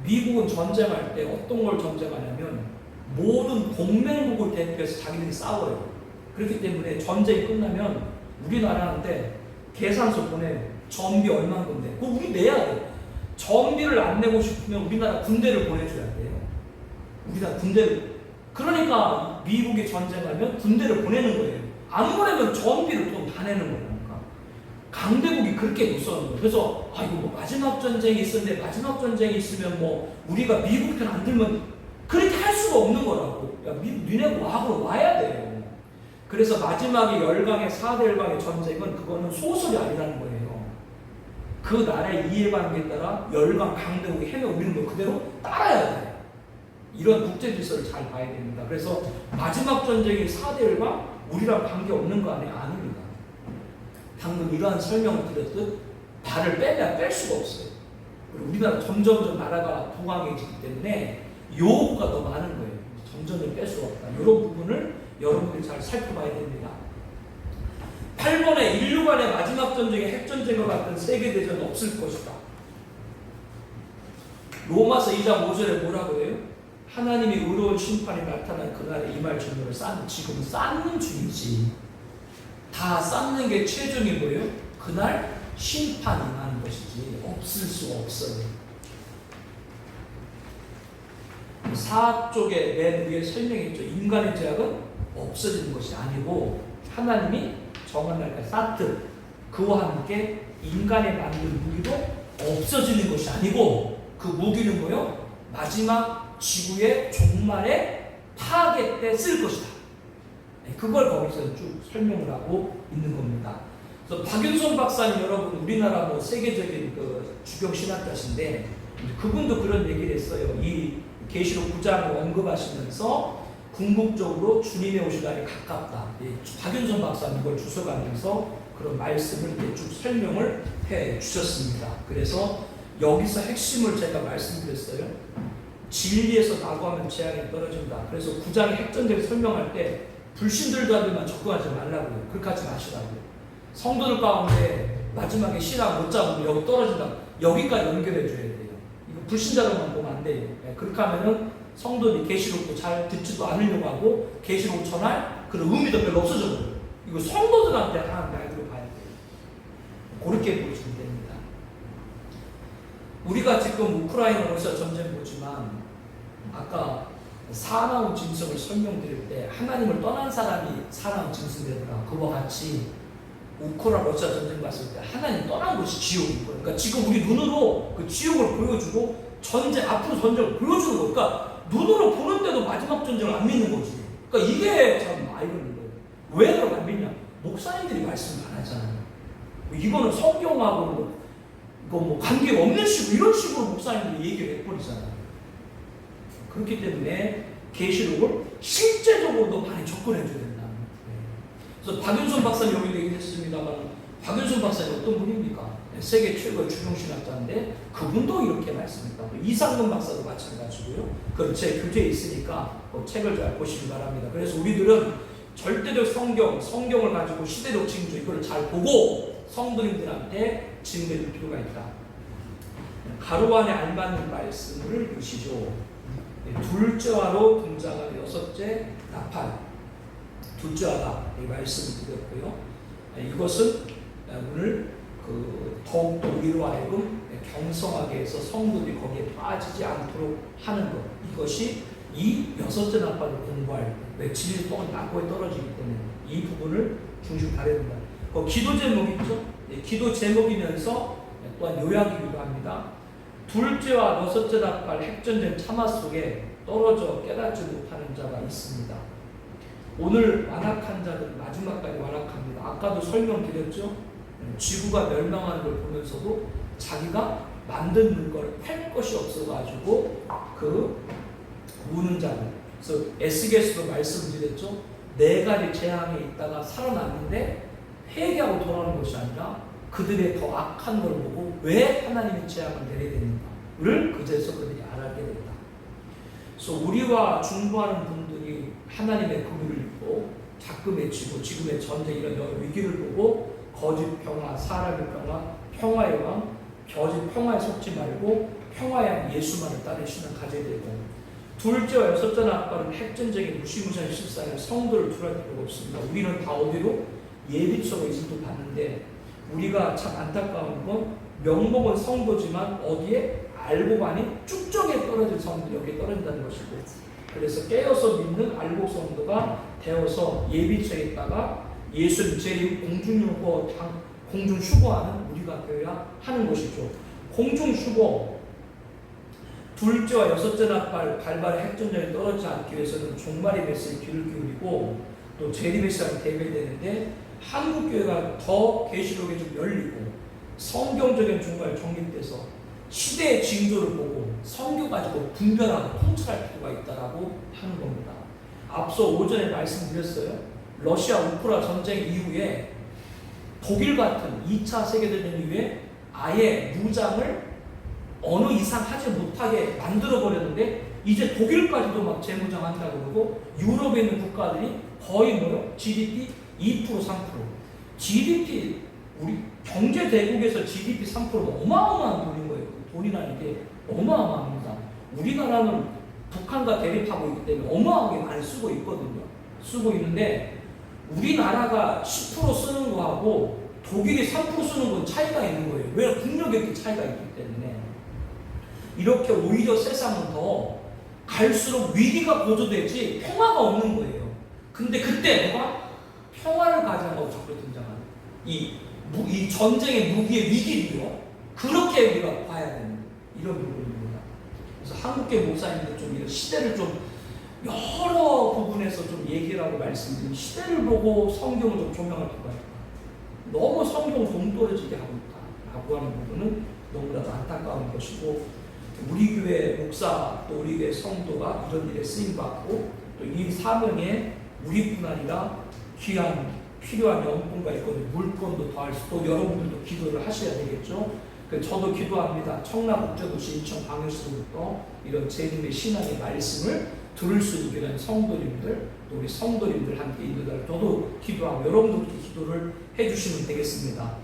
A: 미국은 전쟁할 때 어떤 걸 전쟁하냐면 모든 동맹국을 대표해서 자기들이 싸워요. 그렇기 때문에 전쟁이 끝나면 우리나라한테 계산서 보내. 전비 얼마인 건데 그거 우리 내야 돼. 전비를 안 내고 싶으면 우리나라 군대를 보내줘야 돼요. 우리나라 군대를. 그러니까 미국이 전쟁하면 군대를 보내는 거예요. 안 보내면 전비를 또 다 내는 거니까. 강대국이 그렇게 무서운 거예요. 그래서 이거 뭐 마지막 전쟁이 있었는데 마지막 전쟁이 있으면 뭐 우리가 미국 편 안 들면 그렇게 할 수가 없는 거라고. 야 미국 니네 와하고 와야 돼요. 그래서 마지막에 열강의 4대 열강의 전쟁은 그거는 소설이 아니라는 거예요. 그 나라의 이해관계에 따라 열강 강대국이 해면 우리는 뭐 그대로 따라야 돼요. 이런 국제 질서를 잘 봐야 됩니다. 그래서 마지막 전쟁이 4대 열강 우리랑 관계 없는 거 아닙니다. 방금 이러한 설명을 드렸듯 발을 빼면 뺄 수가 없어요. 그리고 우리나라 점점 나라가 부강해지기 때문에 요구가 더 많은 거예요. 점점 뺄 수가 없다. 이런 부분을 여러분들이 잘 살펴봐야 됩니다. 8번에 인류 간의 마지막 전쟁이 핵전쟁과 같은 세계대전은 없을 것이다. 로마서 2장 5절에 뭐라고 해요? 하나님이 의로운 심판이 나타난 그날에 임할 준비를 지금 쌓는 중이지. 다 쌓는 게 최종이 뭐예요? 그날 심판이 임하는 것이지 없을 수가 없어요. 4쪽에 맨 위에 설명했죠. 인간의 죄악은 없어지는 것이 아니고 하나님이 정한 날까지 사트 그와 함께 인간이 만든 무기도 없어지는 것이 아니고 그 무기는 뭐요? 마지막 지구의 종말에 파괴 때 쓸 것이다. 그걸 거기서 쭉 설명을 하고 있는 겁니다. 그래서 박윤선 박사님 여러분 우리나라 뭐 세계적인 그 주경 신학자신데 그분도 그런 얘기를 했어요. 이 계시록 9장을 언급하시면서 궁극적으로 주님의 오실 날이 가깝다. 박윤선 박사님 이걸 주석하면서 그런 말씀을 쭉 설명을 해 주셨습니다. 그래서 여기서 핵심을 제가 말씀드렸어요. 진리에서 낙오하면 재앙이 떨어진다. 그래서 9장의 핵전쟁을 설명할 때 불신들과들만 접근하지 말라고요. 그렇게 하지 마시라고요. 성도들 가운데 마지막에 신앙 못 잡으면 여기 떨어진다. 여기까지 연결해 줘야 돼요. 이거 불신자로만 보면 안 돼요. 그렇게 하면은 성도들이 계시록도 잘 듣지도 않으려고 하고 계시록 전할 그런 의미도 별로 없어져요. 이거 성도들한테 하나님 말대로 봐야 돼요. 그렇게 보시면 됩니다. 우리가 지금 우크라이나 러시아 전쟁 보지만 아까 사나운 짐승을 설명드릴 때 하나님을 떠난 사람이 사나운 짐승이더라. 그와 같이 우크라이나 러시아 전쟁 봤을 때 하나님 떠난 것이 지옥인 거예요. 그러니까 지금 우리 눈으로 그 지옥을 보여주고 전쟁 앞으로 전쟁을 보여주는 거예요. 그러니까 눈으로 보는데도 마지막 전쟁을 안 믿는 거지. 그러니까 이게 참 아이러니인 거예요. 왜 그걸 안 믿냐? 목사님들이 말씀을 안 하잖아요. 이거는 성경하고 이거 뭐 관계가 없는 식으로 이런 식으로 목사님들이 얘기를 해버리잖아요. 그렇기 때문에 계시록을 실제적으로도 많이 접근해줘야 된다. 그래서 박윤선 박사님 여기도 얘기했습니다만 박윤선 박사님 어떤 분입니까? 세계 최고의 주경신학자인데 그분도 이렇게 말씀했다. 이상근 박사도 마찬가지고요. 그럼 제 교재에 있으니까 책을 잘 보시기 바랍니다. 그래서 우리들은 절대적 성경을 가지고 시대적 징조 이걸 잘 보고 성도님들한테 증거해 줄 필요가 있다. 가로 안에 알맞는 말씀을 유시죠. 둘째화로 등장하는 여섯째 나팔, 둘째화다 이 말씀을 드렸고요. 이것은 오늘 더욱더 우리로 하여금 경성하게 해서 성도들이 거기에 빠지지 않도록 하는 것, 이것이 이 여섯째 나팔을 공부할 때 7일 동안 낙고에 떨어지기 때문에 이 부분을 중심 다뤄야 된다. 기도 제목 있죠? 기도 제목이면서 또한 요약이기도 합니다. 둘째와 여섯째 나팔 핵전쟁 참화 속에 떨어져 깨닫지 못하는 자가 있습니다. 오늘 완악한 자들은 마지막까지 완악합니다. 아까도 설명드렸죠? 지구가 멸망하는 걸 보면서도 자기가 만든 물건을 팔 것이 없어가지고 우는 자들. 그래서 에스겔서도 말씀드렸죠? 4가지 재앙에 있다가 살아났는데 회개하고 돌아오는 것이 아니라 그들의 더 악한 걸 보고 왜 하나님의 재앙을 내려야 되는가를 그제서 그들이 알게 된다. 그래서 우리와 중보하는 분들이 하나님의 긍휼을 입고 자꾸 맺히고 지금의 전쟁 이런 여러 위기를 보고 거짓 평화, 사람의 평화, 평화의 왕, 거짓 평화에 속지 말고 평화의 왕 예수만을 따르는 신앙을 가져야 되고, 둘째와 여섯째 나팔은 핵전쟁의 무시무시한 실상에 성도를 두려울 필요가 없습니다. 우리는 다 어디로? 예비처로 이진도 받는데 우리가 참 안타까운 건 명목은 성도지만 어디에? 알고 아닌 쭉정에 떨어진 성도들이 여기에 떨어진다는 것이고, 그래서 깨어서 믿는 알고 성도가 되어서 예비처에 있다가 예수님 재림 공중 휴거하는 우리가 되어야 하는 것이죠. 공중 휴거, 둘째와 여섯째 나팔 발발의 핵전쟁에 떨어지지 않기 위해서는 종말의 메시지에 귀를 기울이고 또 재림의 시간이 대비해야 되는데, 한국교회가 더 계시록에 좀 열리고 성경적인 종말 정립돼서 시대의 징조를 보고 성경 가지고 분별하고 통찰할 필요가 있다라고 하는 겁니다. 앞서 오전에 말씀드렸어요. 러시아 우크라 전쟁 이후에 독일 같은 2차 세계대전 이후에 아예 무장을 어느 이상 하지 못하게 만들어버렸는데 이제 독일까지도 막 재무장한다고 그러고 유럽에 있는 국가들이 거의 GDP 2% 3%. GDP 우리 경제대국에서 GDP 3%가 어마어마한 돈인 거예요. 돈이라는 게 어마어마합니다. 우리나라는 북한과 대립하고 있기 때문에 어마어마하게 많이 쓰고 있거든요. 쓰고 있는데 우리나라가 10% 쓰는 거하고 독일이 3% 쓰는 건 차이가 있는 거예요. 왜? 국력이 이렇게 차이가 있기 때문에. 이렇게 오히려 세상은 더 갈수록 위기가 고조되지 평화가 없는 거예요. 근데 그때 누가 평화를 가져가고 자꾸 등장하는 이 전쟁의 무기의 위기를요, 그렇게 우리가 봐야 되는 이런 부분입니다. 그래서 한국계 목사님들 좀 이런 시대를 좀 여러 부분에서 좀 얘기를 하고 말씀드리면 시대를 보고 성경을 좀 조명할 필요가 있다. 너무 성경 동떨어지게 하고 있다라고 하는 부분은 너무나도 안타까운 것이고, 우리 교회 목사 또 우리 교회 성도가 이런 일에 쓰임받고 또 이 사명에 우리뿐 아니라 귀한 필요한 연봉과 있거든요. 물건도 더할 수, 또 여러분들도 기도를 하셔야 되겠죠. 저도 기도합니다. 청라국제도시 인천 광역시로부터 이런 재림의 신앙의 말씀을 들을 수 있게 된 성도님들, 또 우리 성도님들 함께 인도달 저도 기도하고 여러분들도 기도를 해주시면 되겠습니다.